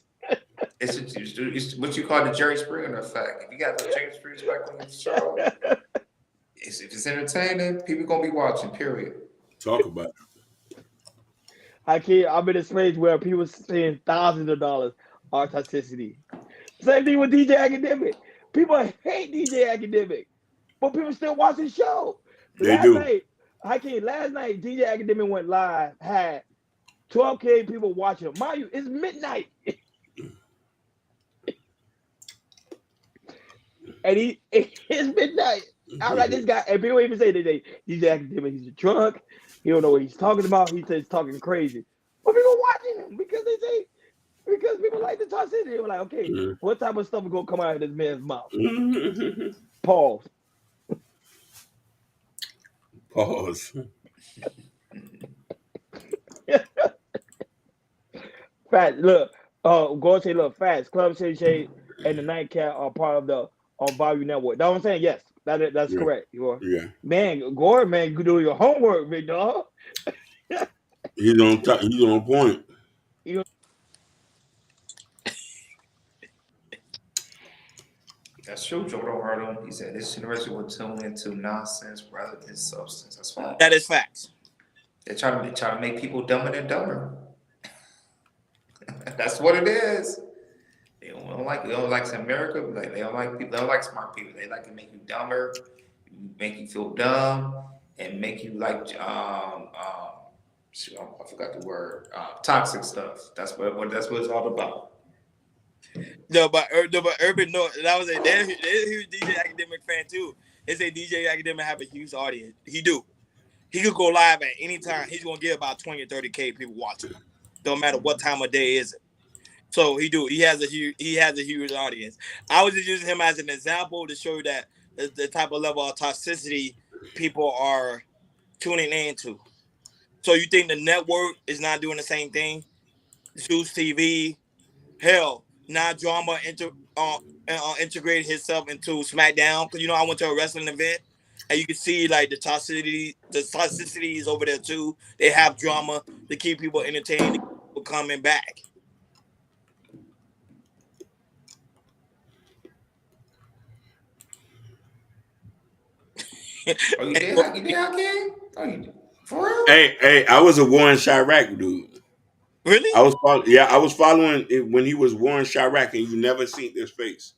It's what you call the Jerry Springer effect. If you got the Jerry Springer effect on your show, if it's entertaining, people gonna be watching. Period. Talk about it. I'm in a space where people spend thousands of dollars on toxicity. Same thing with DJ Academic. People hate DJ Academic, but people still watch his show. Last night, DJ Academic went live, had 12K people watching him. Mind you, it's midnight. And it's midnight. I'm like, this guy, and people even say that DJ Academic, he's a drunk. He don't know what he's talking about. He says talking crazy. But people watching him because people like the toxicity. They were like, okay, what type of stuff is gonna come out of this man's mouth? Pause. Fats, look. Go and say, look, Fats, Club Shay, and the Nightcap are part of the Volume Network. That's what I'm saying. Yes, that's correct. You are. Yeah. Man, Gordon, man, you do your homework, big dog. He's on point. That's true. Joe don't hurt him. He said this generation will tune into nonsense rather than substance. That's fine. That is facts. They try to make people dumber than dumber. That's what it is. They don't like America. Like they don't like people. They don't like smart people. They like to make you dumber, make you feel dumb, and make you like shoot, I forgot the word. Toxic stuff. That's what it's all about. No, but Urban, no, that was a they're a huge DJ Academic fan too. They say DJ Academic have a huge audience. He do. He could go live at any time. He's gonna get about 20 or 30K people watching him. Don't matter what time of day is it. So he do. He has a huge audience. I was just using him as an example to show you that the type of level of toxicity people are tuning into. So you think the network is not doing the same thing? Zeus TV, hell, now drama integrated himself into SmackDown because I went to a wrestling event and you can see like the toxicity is over there too. They have drama to keep people entertained, to keep people coming back. Oh, you did? You did, King? Oh, you did? For real? Hey, I was a Warren Chirac dude. Really? I was following it when he was Warren Chirac, and you never seen his face.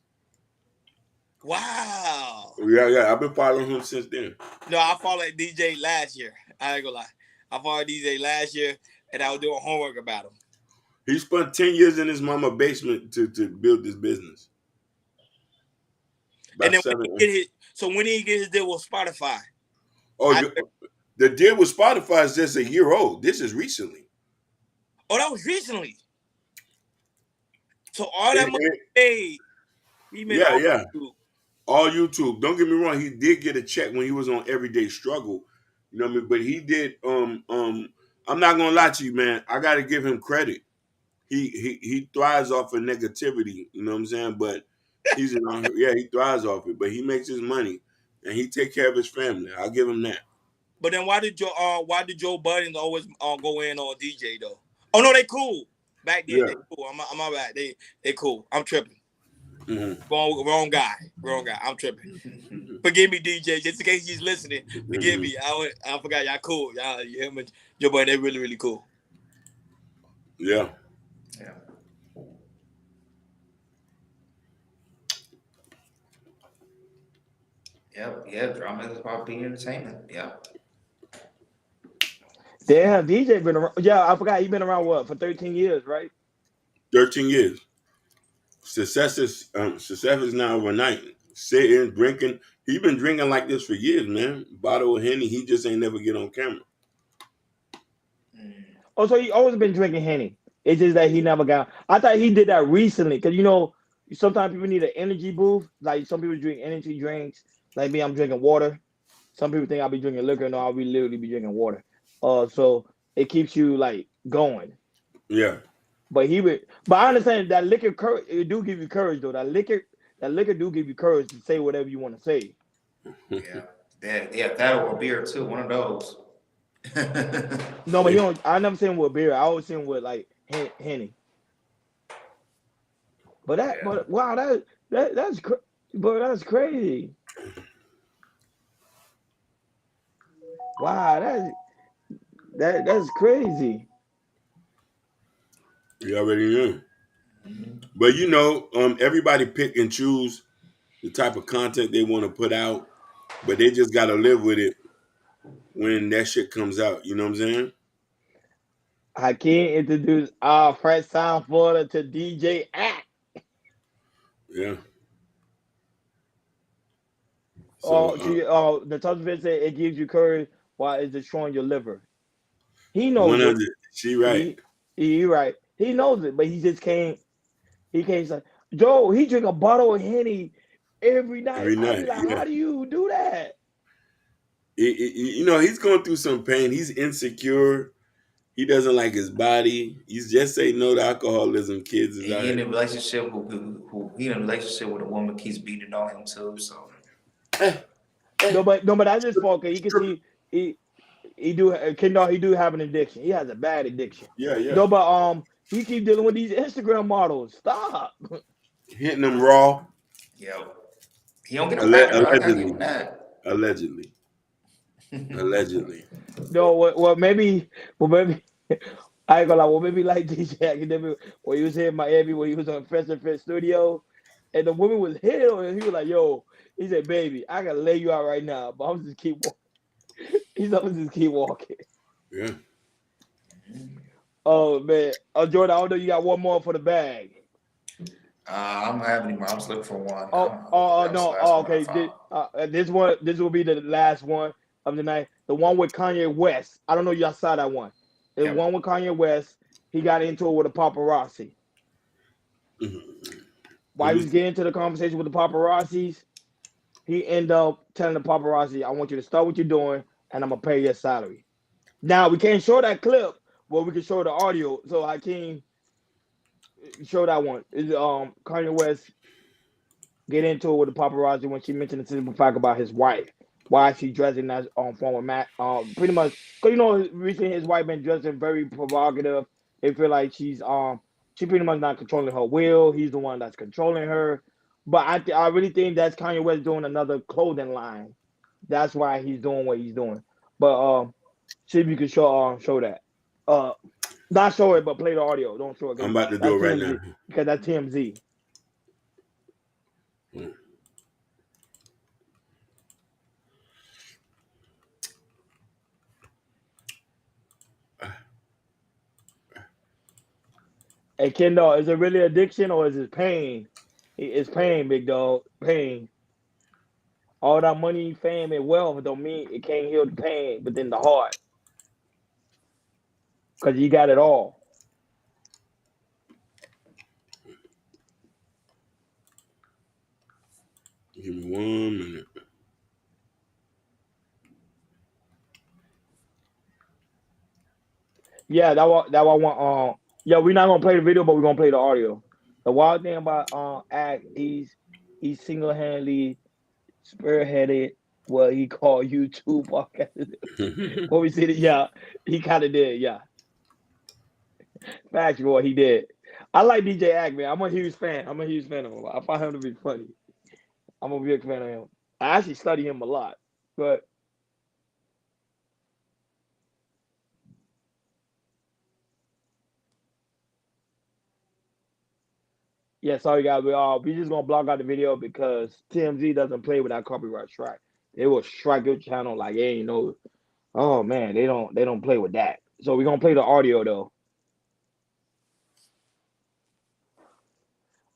Wow. Yeah, I've been following him since then. No, I followed DJ last year. I ain't gonna lie. I followed DJ last year, and I was doing homework about him. He spent 10 years in his mama basement to build this business. And then when he get his deal with Spotify? The deal with Spotify is just a year old. This is recently. Oh, that was recently. So all that money paid, he made YouTube. All YouTube. Don't get me wrong. He did get a check when he was on Everyday Struggle. You know what I mean? But he did. I'm not gonna lie to you, man. I got to give him credit. He thrives off of negativity. You know what I'm saying? But he thrives off it. But he makes his money and he take care of his family. I'll give him that. But then why did Joe Budden always go in on DJ though? Oh no, they cool. Back then, they cool. I'm my bad. They cool. I'm tripping. Mm-hmm. Wrong guy. I'm tripping. Forgive me, DJ. Just in case he's listening, forgive me. I forgot y'all cool. Y'all, him and Joe Budden, they really, really cool. Yeah. Yeah, drama is about being entertainment. Yeah. Damn, DJ been around. Yeah, I forgot he been around for 13 years, right? 13 years. Success is now overnight. Sitting, drinking. He been drinking like this for years, man. Bottle of Henny. He just ain't never get on camera. Oh, so he always been drinking Henny. It's just that he never got. I thought he did that recently because sometimes people need an energy boost. Like some people drink energy drinks. Like me, I'm drinking water. Some people think I'll be drinking liquor. No, I'll be literally be drinking water. So it keeps you like going. Yeah. But I understand that liquor it do give you courage though. That liquor do give you courage to say whatever you want to say. Yeah, that or a beer too. One of those. No, but I never seen him with beer. I always seen him with like Henny. But wow, that's crazy. Wow, that's crazy. You already knew. But everybody pick and choose the type of content they want to put out, but they just got to live with it when that shit comes out. You know what I'm saying? I can't introduce our fresh sound Florida to DJ Act. Yeah. The toxic said it gives you courage while it's destroying your liver. He knows 100. She right. He right. He knows it, but he just can't. He can't say, Joe. He drink a bottle of Henny every night. Every night. Like, how do you do that? He's going through some pain. He's insecure. He doesn't like his body. He's just saying no to alcoholism. Kids is out. He in a relationship with a woman keeps beating on him too. So. No, but that's his fault. Cause he can see he do have an addiction. He has a bad addiction. Yeah. No, but he keep dealing with these Instagram models. Stop hitting them raw. Yeah, he don't get a back. Allegedly. Allegedly. No, maybe, I ain't gonna lie. Well, maybe like DJ Academic when he was here in Miami when he was on Fresh and Fit Studio, and the woman was hitting on him. He was like, "Yo," he said, "Baby, I gotta lay you out right now, but I'm just keep walking." He's up and just keep walking. Yeah. Oh man, Jordan, I don't know. You got one more for the bag. I don't have any more. I'm just looking for one. Oh That was the no. last Oh, one I okay. found. This will be the last one of the night. The one with Kanye West. I don't know if y'all saw that one. The Yep. one with Kanye West. He got into it with a paparazzi. While he was getting into the conversation with the paparazzis, he ended up telling the paparazzi, "I want you to start what you're doing, and I'm gonna pay your salary." Now we can't show that clip, but we can show the audio. So Hakeem, show that one. Is Kanye West get into it with the paparazzi when she mentioned the simple fact about his wife. Why she dressing as former Matt? Pretty much because recently his wife been dressing very provocative. They feel like she pretty much not controlling her will. He's the one that's controlling her. But I really think that's Kanye West doing another clothing line. That's why he's doing what he's doing. But see if you can show that. Not show it, but play the audio. Don't show it I'm because about to do that's it right TMZ. now. Because that's TMZ. Hey Kendall, is it really addiction or is it pain? It's pain, big dog. Pain. All that money, fame, and wealth don't mean it can't heal the pain within the heart. Cause you got it all. Give me 1 minute. Yeah, that one yeah, we're not gonna play the video, but we're gonna play the audio. The wild thing about Act, he's single handedly spearheaded what he called YouTube podcast. What we see that yeah, he kinda did, yeah. Facts boy, he did. I like DJ Act, man. I'm a huge fan. I'm a huge fan of him. I find him to be funny. I'm a big fan of him. I actually study him a lot. But yeah, sorry guys, we just gonna block out the video because TMZ doesn't play without copyright strike. They will strike your channel like they ain't no. Oh man, they don't play with that. So we're gonna play the audio though.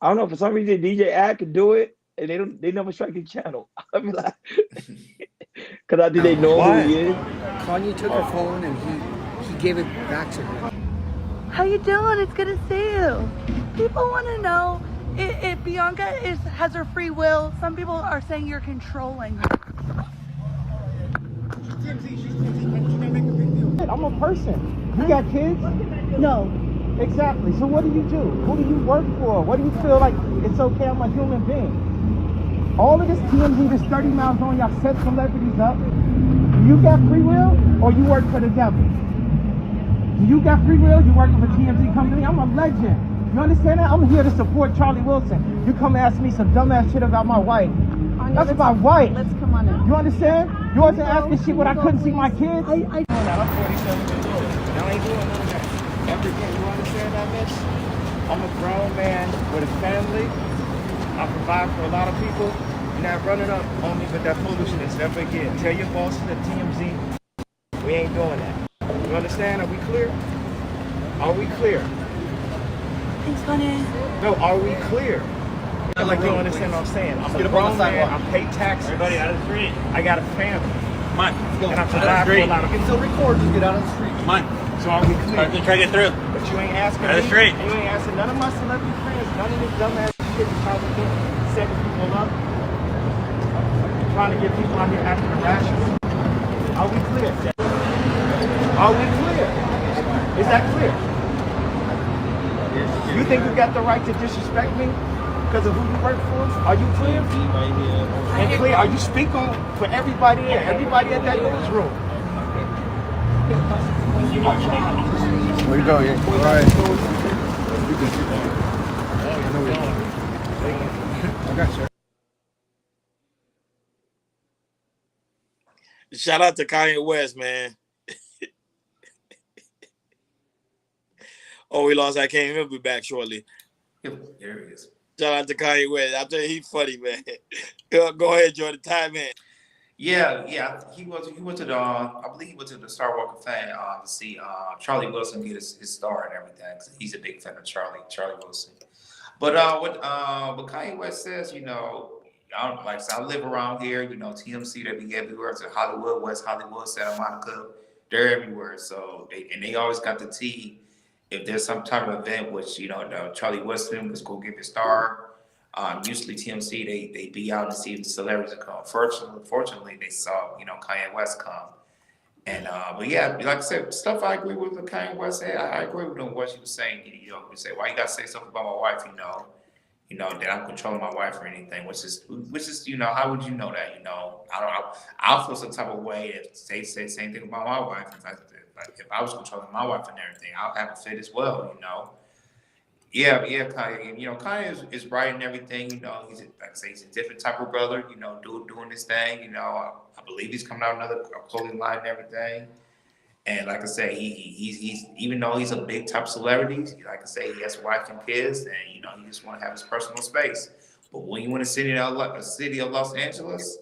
I don't know for some reason DJ Ad could do it and they never strike the channel. I be like, because I think they know who he is. Kanye took her phone and he gave it back to her. How you doing? It's good to see you. People want to know if Bianca has her free will. Some people are saying you're controlling her. I'm a person. You got kids? No. Exactly. So what do? Who do you work for? What do you feel like it's okay? I'm a human being. All of this TMZ, this 30 miles on, y'all set celebrities up. You got free will or you work for the devil? You got free will, you working for TMZ company? I'm a legend. You understand that? I'm here to support Charlie Wilson. You come ask me some dumbass shit about my wife. That's my wife. Let's come on in. You understand? You wasn't asking shit when I couldn't see my kids. I'm 47 years old. Now I ain't doing none of that. Everything, you understand that, bitch? I'm a grown man with a family. I provide for a lot of people. You're not running up on me with that foolishness ever again. Tell your bosses at TMZ, we ain't doing that. You understand? Are we clear? Are we clear? Thanks, honey. No, are we clear? Like you understand what I'm saying? I'm a grown man. I pay taxes. Everybody out of the street. I got a family. Come on. And I provide for a lot of people. You can still record. Just get out of the street. Come on. So are we clear? Try to get through. But you ain't asking me. You ain't asking none of my celebrity friends. None of this dumbass shit that y'all been doing. Setting people up. Trying to get people out here acting irrational. Are we clear? Are we clear? Is that clear? You think you got the right to disrespect me because of who you work for? Are you clear? And clear? Are you speaking for everybody here? Everybody at that newsroom? Where you go? Yeah. All right. I got you. Shout out to Kanye West, man. Oh, we lost. I can't even be back shortly. Here it is. Shout out to Kanye West. I tell you, he's funny, man. Go ahead, Jordan. Time man. Yeah. He went to the I believe he went to the Star Walk of Fame to see Charlie Wilson get his star and everything. He's a big fan of Charlie Wilson. But what Kanye West says, you know, like I said, I live around here. You know, TMC, they be everywhere. To Hollywood, West Hollywood, Santa Monica, they're everywhere. So they always got the tea. If there's some type of event, which you know, Charlie Wilson was go give his star. Usually TMC they be out to see if the celebrities come. Fortunately, they saw Kanye West come. And but yeah, like I said, stuff I agree with what Kanye West said. I agree with what she was saying. You say why you gotta say something about my wife? That I'm controlling my wife or anything. Which is how would you know that? I'll feel some type of way if they say the same thing about my wife. If I was controlling my wife and everything, I'll have a fit as well. Yeah, Kanye. Kanye is right and everything. He's like I say, he's a different type of brother. Doing this thing. I believe he's coming out another clothing line and everything. And like I say, he's even though he's a big type celebrity, like I say, he has a wife and kids, and he just want to have his personal space. But when you in a city of Los Angeles,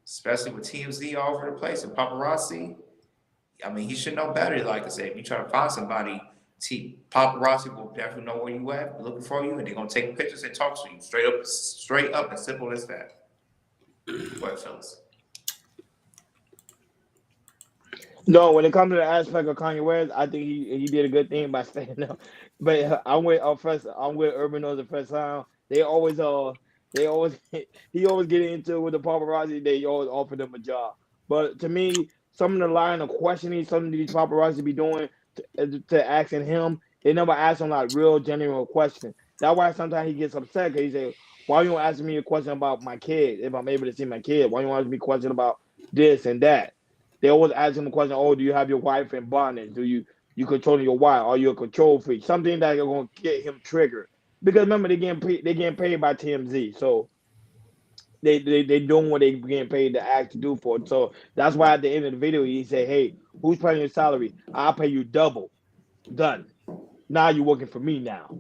especially with TMZ all over the place and paparazzi, I mean, he should know better. Like I say, if you try to find somebody, paparazzi will definitely know where you at, looking for you, and they're gonna take pictures and talk to you straight up, and simple as that. What, fellas? No, when it comes to the aspect of Kanye West, I think he did a good thing by staying up. But I'm with Urban Knows the first time. They always he always get into it with the paparazzi. They always offer them a job. But to me, some of the line of questioning some of these paparazzi be doing to asking him, they never ask him like real genuine questions. That's why sometimes he gets upset because he say, "Why you asking me a question about my kid? If I'm able to see my kid, why you ask me a question about this and that?" They always ask him the question, "Oh, do you have your wife in bondage? Do you controlling your wife? Are you a control freak?" Something that are going to get him triggered. Because remember, they getting paid by TMZ, so they doing what they getting paid to act to do for it. So that's why at the end of the video he said, "Hey, who's paying your salary? I'll pay you double. Done. Now you're working for me now."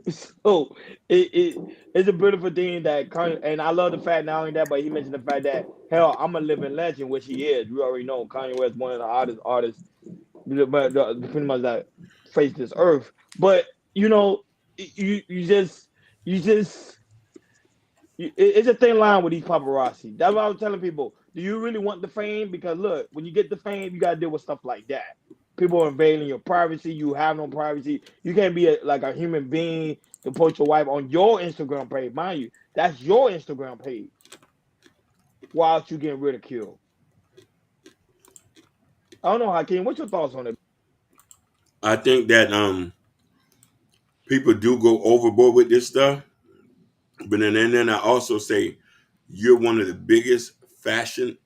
So it's a beautiful thing that Kanye, and I love the fact not only that, but he mentioned the fact that hell, I'm a living legend, which he is. We already know Kanye West one of the hottest artists, but pretty much that face this earth. But you just it's a thin line with these paparazzi. That's what I was telling people. Do you really want the fame? Because look, when you get the fame, you gotta deal with stuff like that. People are invading your privacy. You have no privacy. You can't be like a human being to post your wife on your Instagram page. Mind you, that's your Instagram page. Whilst you getting ridiculed. I don't know, Hakeem. What's your thoughts on it? I think that people do go overboard with this stuff, but then I also say you're one of the biggest fashionista,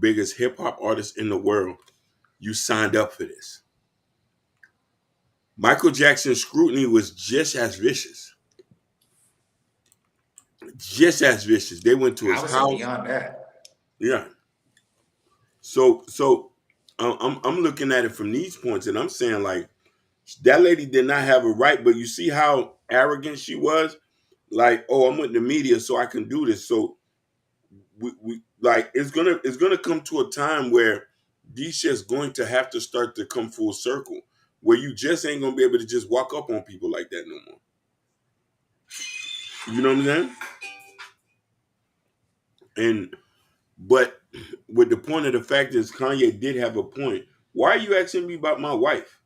biggest hip hop artists in the world. You signed up for this. Michael Jackson's scrutiny was just as vicious. Just as vicious. They went to his house. Beyond that. Yeah. So I'm looking at it from these points, and I'm saying like that lady did not have a right, but you see how arrogant she was. Like, oh, I'm with the media, so I can do this. So we like it's gonna come to a time where these shit's going to have to start to come full circle, where you just ain't gonna be able to just walk up on people like that no more. You know what I'm saying? But with the point of the fact is Kanye did have a point. Why are you asking me about my wife?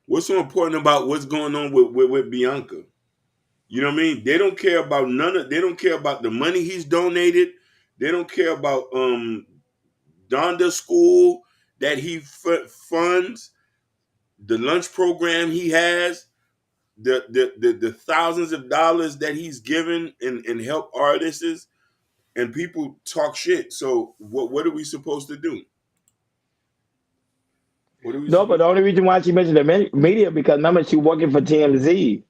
What's so important about what's going on with Bianca? You know what I mean? They don't care about they don't care about the money he's donated. They don't care about Donda School that he funds, the lunch program he has, the thousands of dollars that he's given and help artists, and people talk shit. So what are we supposed to do? No, but the only reason why she mentioned the media because remember she working for TMZ.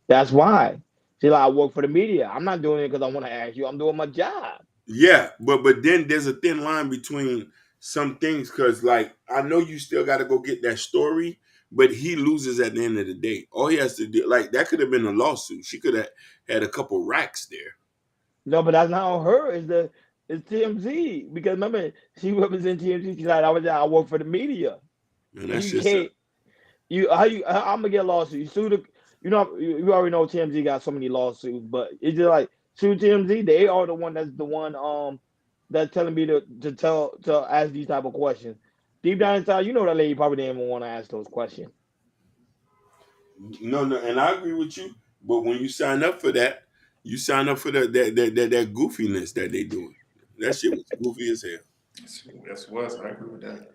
That's why. See, like I work for the media. I'm not doing it because I want to ask you. I'm doing my job. Yeah, but then there's a thin line between some things because like I know you still got to go get that story, but he loses at the end of the day. All he has to do, like that could have been a lawsuit. She could have had a couple racks there. No, but that's not on her. It's TMZ because remember she represents TMZ. She's like I work for the media. And that's You just can't. I'm gonna get a lawsuit. You sue the. You already know TMZ got so many lawsuits, but it's just like sue TMZ. They are the one that's telling me to ask these type of questions. Deep down inside, you know that lady probably didn't even want to ask those questions. no, and I agree with you. But when you sign up for that, you sign up for that goofiness that they doing. That shit was goofy as hell. Yes, was. I agree with that.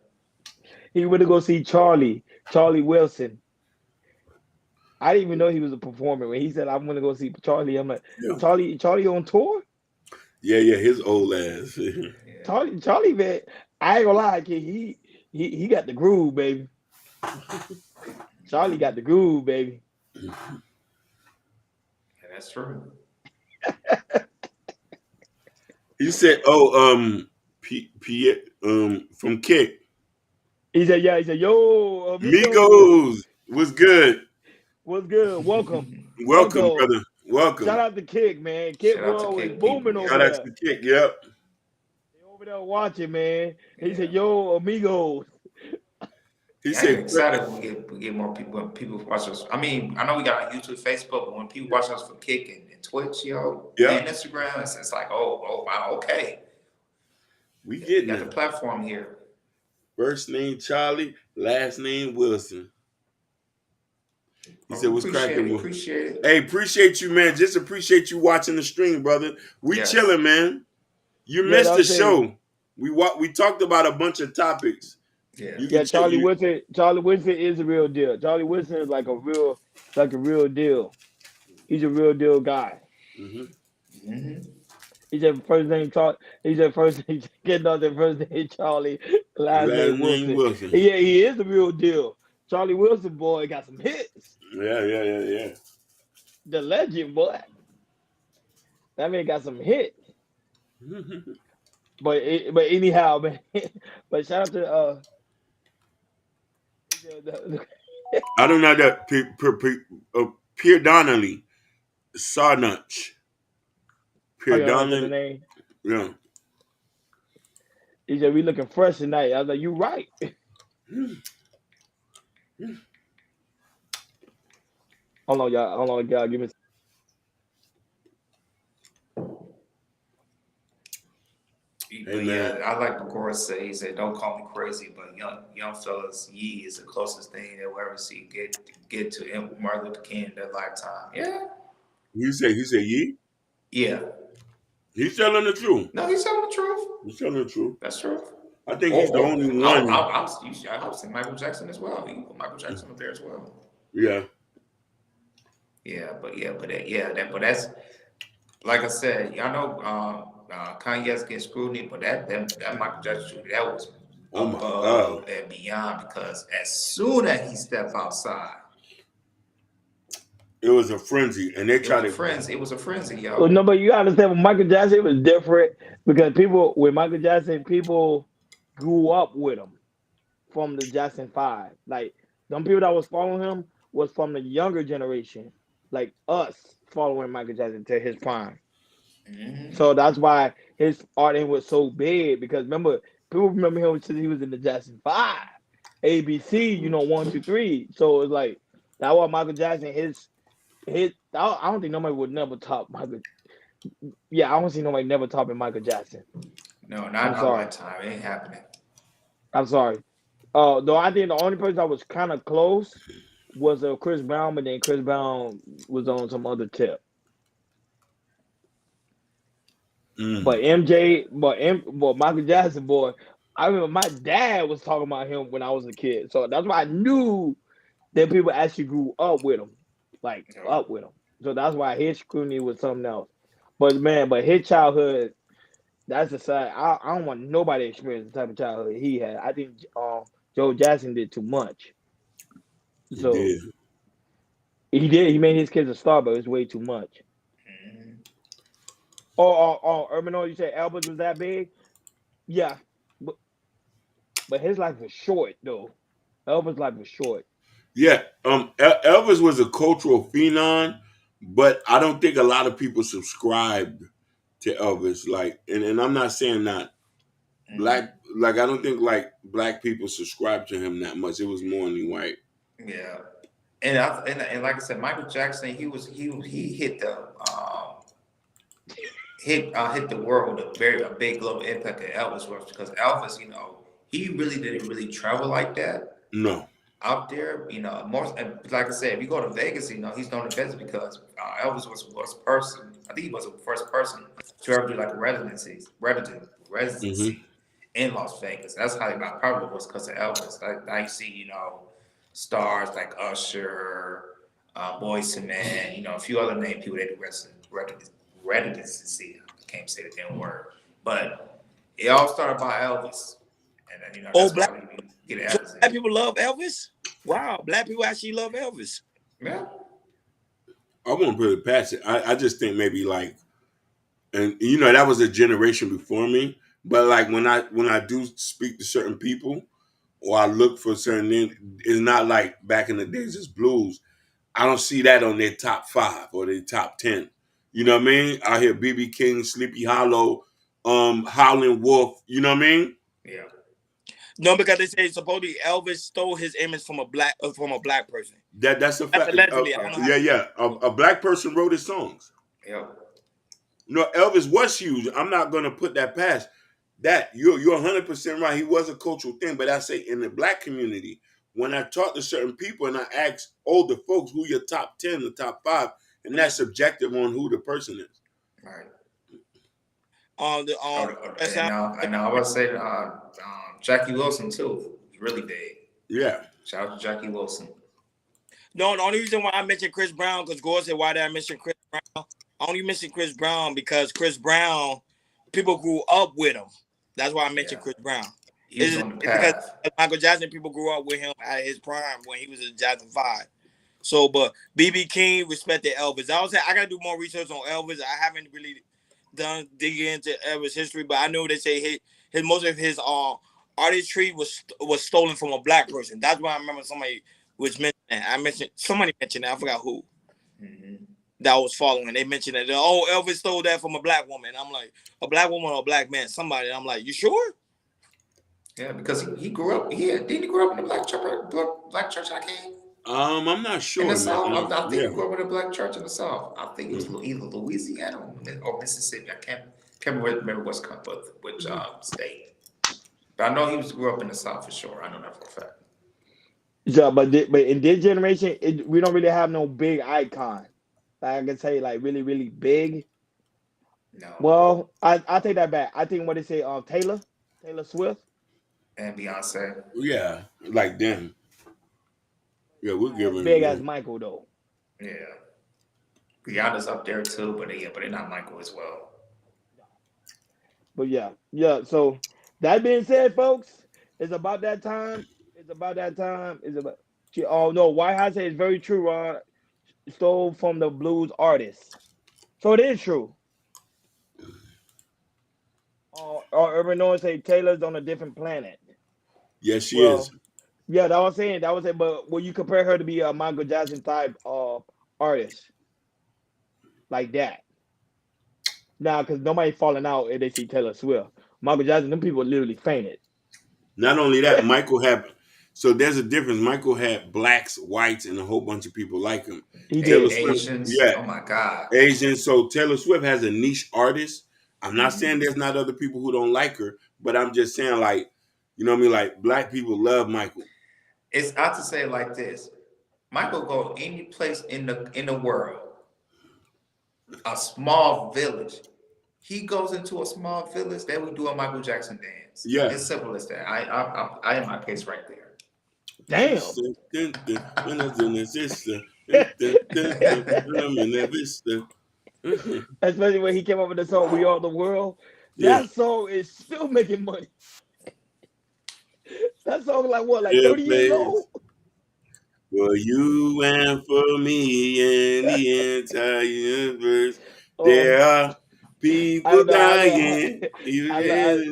He went to go see Charlie Wilson. I didn't even know he was a performer. When he said I'm gonna go see Charlie, I'm like, Yeah, Charlie on tour? yeah, his old ass. Charlie, man, I ain't gonna lie, kid. He got the groove, baby. Charlie got the groove, baby. Yeah, that's true. He said, from Kick. He said, yeah. He said, yo, amigo, Migos was good. what's good? Welcome, Welcome, welcome. brother. Welcome. Shout out to Kick, man. Kick Shout out to World was Kick booming people. over Shout out there. to Kick. Yep. They over there watching, man. He Yeah. said, yo, amigos. He Yeah, I'm said, excited when we get more people when people watch us. I mean, I know we got on YouTube, Facebook, but when people watch us for Kick and Twitch, Yeah. and Instagram, it's like, oh wow, okay. we We getting got the it. platform here. First name Charlie, last name Wilson. He said, what's Appreciate cracking? it. Appreciate it. Hey, appreciate you, man. Just appreciate you watching the stream, brother. We Yes. chilling, man. You Yeah, missed the that's it. show. We talked about a bunch of topics. Yeah. You Yeah, can check. Charlie Winston is a real deal. Charlie Winston is like a real deal. He's a real deal guy. Mm-hmm. He said first name Charlie. He said first name getting out their first name Charlie, last name Wilson. Yeah, he is the real deal. Charlie Wilson boy got some hits. Yeah. The legend boy. That man got some hits. But anyhow, man. But shout out to I don't know that Pierre Donnelly, Sarnuch. oh, Pierre you don't know the Donnelly. name. Yeah. He said we looking fresh tonight. I was like, you right. Hold on, y'all. Give me. But yeah, I like what Cora said. He said, "Don't call me crazy, but young fellas, Yee is the closest thing that we'll ever see get to Martin Luther King in their lifetime." Yeah. He said Yee? Yeah. He's telling the truth. No, he's telling the truth. He's telling the truth. That's true. I think he's the only one. I was saying Michael Jackson as well. You can put Michael Jackson up there as well. Yeah. But that's like I said. Y'all know Kanye's getting scrutiny, but that Michael Jackson scrutiny, that was above and beyond, because as soon as he stepped outside, it was a frenzy, and they tried to. It was a frenzy, yo. Well, no, but you understand with Michael Jackson, it was different because with Michael Jackson, people grew up with him from the Jackson 5. Like, them people that was following him was from the younger generation, like us following Michael Jackson to his prime. Mm-hmm. So that's why his art was so big, because people remember him since he was in the Jackson 5, ABC, 1, 2, 3. So it's like that was Michael Jackson. I don't think nobody would never top Michael. Yeah, I don't see nobody never topping Michael Jackson. No, not my time. It ain't happening. I'm sorry. Though I think the only person that was kind of close was Chris Brown, but then Chris Brown was on some other tip. But Michael Jackson, boy, I remember my dad was talking about him when I was a kid. So that's why I knew that people actually grew up with him. Up with him. So that's why his scrutiny was something else. But his childhood, that's the side. I don't want nobody to experience the type of childhood he had. I think Joe Jackson did too much. So he did. He made his kids a star, but it was way too much. Urban Noise, you said Elvis was that big? Yeah, but his life was short though. Elvis' life was short. Yeah, Elvis was a cultural phenom, but I don't think a lot of people subscribed to Elvis. Like, and I'm not saying that black, like I don't think like black people subscribed to him that much. It was more than white. Yeah, and like I said, Michael Jackson, he hit the hit the world with a big global impact that Elvis was, because Elvis, he really didn't really travel like that No. out there. More like I said, if you go to Vegas, he's known in Vegas because Elvis was the first person. I think he was the first person to ever do like a Hmm. residency in Las Vegas. That's how he got popular, was because of Elvis. Like now you see, stars like Usher, Boyz II Men, a few other named people that do residency. I can't say the damn word, but it all started by Elvis, and then Oh, that's why we get so Elvis. black people love Elvis? Wow, black people actually love Elvis. Yeah. I won't put it past it. I just think maybe like, and that was a generation before me. But like when I do speak to certain people or I look for certain things, it's not like back in the days it's blues. I don't see that on their top 5 or their top 10. You know what I mean? I hear BB King, Sleepy Hollow, Howlin' Wolf. You know what I mean? Yeah. No, because they say supposedly Elvis stole his image from a black person. That's a That's fact. allegedly. I don't know how Yeah. A black person wrote his songs. Yeah. Elvis was huge. I'm not gonna put that past. That you're 100% right. He was a cultural thing, but I say in the black community, when I talk to certain people and I ask older folks who your top 10, the top 5, and that's subjective on who the person is. Right. That sound, And I would say Jackie Wilson too. He's really big. Yeah. Shout out to Jackie Wilson. No, the only reason why I mentioned Chris Brown, because Gore said, why did I mention Chris Brown? I only mentioned Chris Brown because Chris Brown, people grew up with him. That's why I mentioned Chris Brown. He's on the path. Because Michael Jackson, people grew up with him at his prime when he was in Jackson 5. So, but BB King respected Elvis. I gotta do more research on Elvis. I haven't really done digging into Elvis history, but I know they say his most of his artistry was stolen from a black person. That's why I remember somebody was mentioned. Somebody mentioned that. I forgot who. Mm-hmm. That was following. They mentioned that. Oh, Elvis stole that from a black woman. I'm like, a black woman or a black man? Somebody. I'm like, you sure? Yeah, because he grew up. Yeah, didn't he grow up in the black church? I came. I'm not sure. In the South, man. I think he grew up in a black church in the South. I think it was Mm-hmm. either Louisiana or Mississippi. I can't remember which state. But I know he grew up in the South for sure. I know that for a fact. Yeah, but in this generation, we don't really have no big icon. Like I can say, like really, really big. No. Well, I take that back. I think what they say, Taylor Swift, and Beyonce. Yeah, like them. Yeah, we're giving big as Michael though. Yeah, Rihanna's up there too, but they're not Michael as well. But yeah. So that being said, folks, it's about that time. Oh no, White House says it's very true. Ron stole from the blues artists, so it is true. Urban Noise say Taylor's on a different planet. Yes, she is. Yeah, that was saying. But will you compare her to be a Michael Jackson type artist like that? Now, because nobody's falling out if they see Taylor Swift. Michael Jackson, them people literally fainted. Not only that, Michael had. So there's a difference. Michael had blacks, whites, and a whole bunch of people like him. He Taylor did. Swift, Asians. yeah. Oh my God. Asians. So Taylor Swift has a niche artist. I'm not saying there's not other people who don't like her, but I'm just saying, like, you know what I mean? Like, black people love Michael. It's not to say it like this. Michael go any place in the world, a small village. He goes into a small village, they would do a Michael Jackson dance. Yeah. It's simple as that. I am my case right there. Damn. Especially when he came up with the song "We Are the World." That song is still making money. That song like what, like 30 years old? For you and for me and the entire universe, there are People I dying.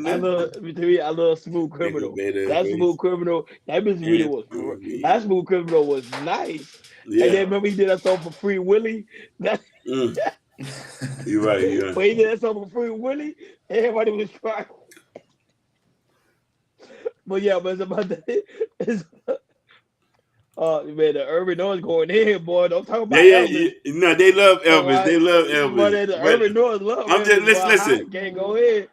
I love Smooth Make a Criminal. better That place. Smooth Criminal, that music video And was for me. that Smooth Criminal was nice. And Yeah. then remember he did that song for Free Willy. That Mm. You're right. You're right. when he did that song for Free Willy, everybody was crying. But yeah, but it's about the it's man, the urban noise going in, boy. Don't talk about Elvis. No, they love All Elvis. right. They love But Elvis. the But urban noise love I'm just Elvis, boy. I listen. can't go ahead.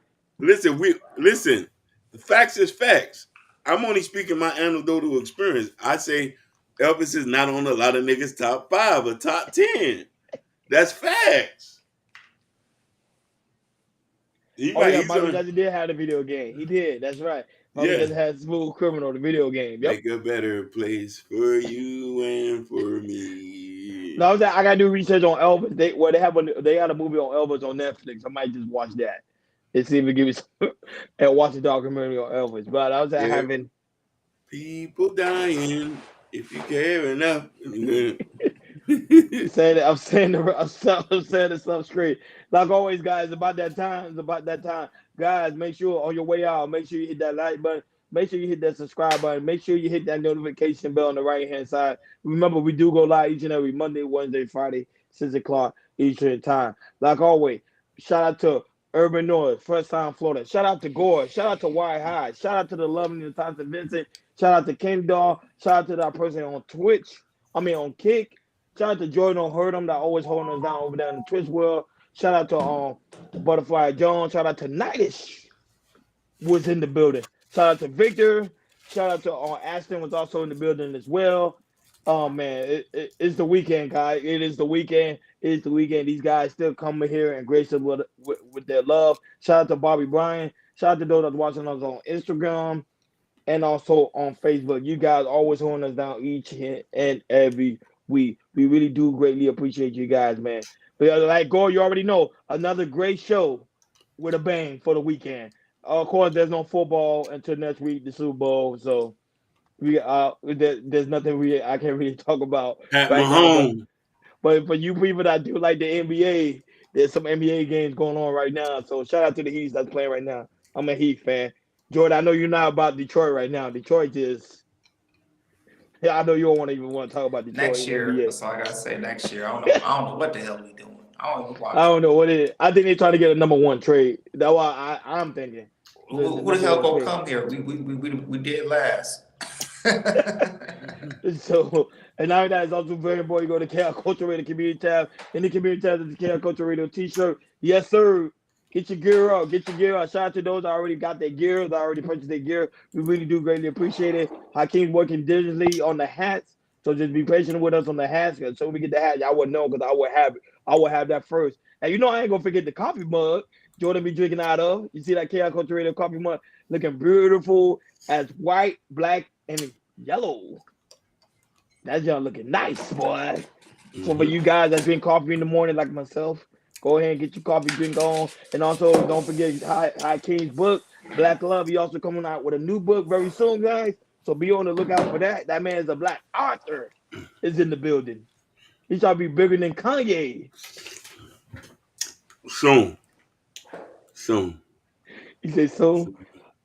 Listen. The facts is facts. I'm only speaking my anecdotal experience. I say Elvis is not on a lot of niggas' top 5 or top 10. That's facts. Oh yeah, He's Michael on. Jackson did have the video game. He did. That's right. Michael Yeah. Jackson had Smooth Criminal, the video game. Yep. Make a better place for you and for me. No, I gotta do research on Elvis. They had a movie on Elvis on Netflix. I might just watch that and see if it gives me some, and watch the documentary on Elvis. But I was There having people dying if you care enough. saying it, I'm saying this stuff straight. Like always, guys, about that time. It's about that time. Guys, make sure on your way out, make sure you hit that like button. Make sure you hit that subscribe button. Make sure you hit that notification bell on the right hand side. Remember, we do go live each and every Monday, Wednesday, Friday, 6 o'clock Eastern time. Like always, shout out to Urban Noise, First Time Florida. Shout out to Gore. Shout out to Why High. Shout out to the Loving and Thompson Vincent. Shout out to Ken Doll. Shout out to that person on Twitch. On Kick. Shout out to Jordan on Heard 'em that always holding us down over there in the Twitch world. Shout out to Butterfly Jones. Shout out to Nightish was in the building. Shout out to Victor. Shout out to Ashton was also in the building as well. Oh man, it's the weekend, guys. It is the weekend. It is the weekend. These guys still coming here and grace us with their love. Shout out to Bobby Bryan. Shout out to those that's watching us on Instagram and also on Facebook. You guys always holding us down each and every week. We really do greatly appreciate you guys, man. But like Gore, you already know, another great show with a bang for the weekend. Of course, there's no football until next week, the Super Bowl. So there's nothing I can't really talk about Pat right now. Mahomes. But for you people that do like the NBA, there's some NBA games going on right now. So shout out to the Heat that's playing right now. I'm a Heat fan. Jordan, I know you're not about Detroit right now. Detroit is. Yeah, I know you don't want to talk about Detroit Next year, NBA. that's all I gotta say. Next year, I don't know what the hell we doing. I don't even watch. I don't know what it is. I think they're trying to get a number 1 trade. That's why I'm thinking. Who the hell gonna come here? We did last. So, and now that is also very important. You go to KR Culture Radio Community tab. In the community tab is the KR Culture Radio t-shirt. Yes, sir. Get your gear up. Get your gear up. Shout out to those that already got their gear, that already purchased their gear. We really do greatly appreciate it. Hakeem's working diligently on the hats. So just be patient with us on the hats. So we get the hat, y'all would know because I would have that first. And you know I ain't gonna forget the coffee mug Jordan be drinking out of. You see that KR Culture Radio coffee mug looking beautiful as white, black, and yellow. That's y'all looking nice, boy. So for you guys that drink coffee in the morning like myself, go ahead and get your coffee drink on. And also don't forget Hakeem's book, Black Love. He also coming out with a new book very soon, guys. So be on the lookout for that. That man is a black author. Is in the building. He trying to be bigger than Kanye. Soon. He said soon.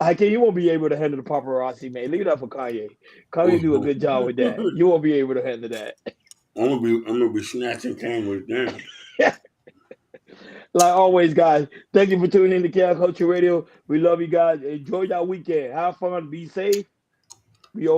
Hakeem, you won't be able to handle the paparazzi, man. Leave it up for Kanye. Kanye do a good job with that. You won't be able to handle that. I'm gonna be snatching cameras down. Like always, guys, thank you for tuning in to KR Culture Radio. We love you guys. Enjoy your weekend. Have fun. Be safe. Be over.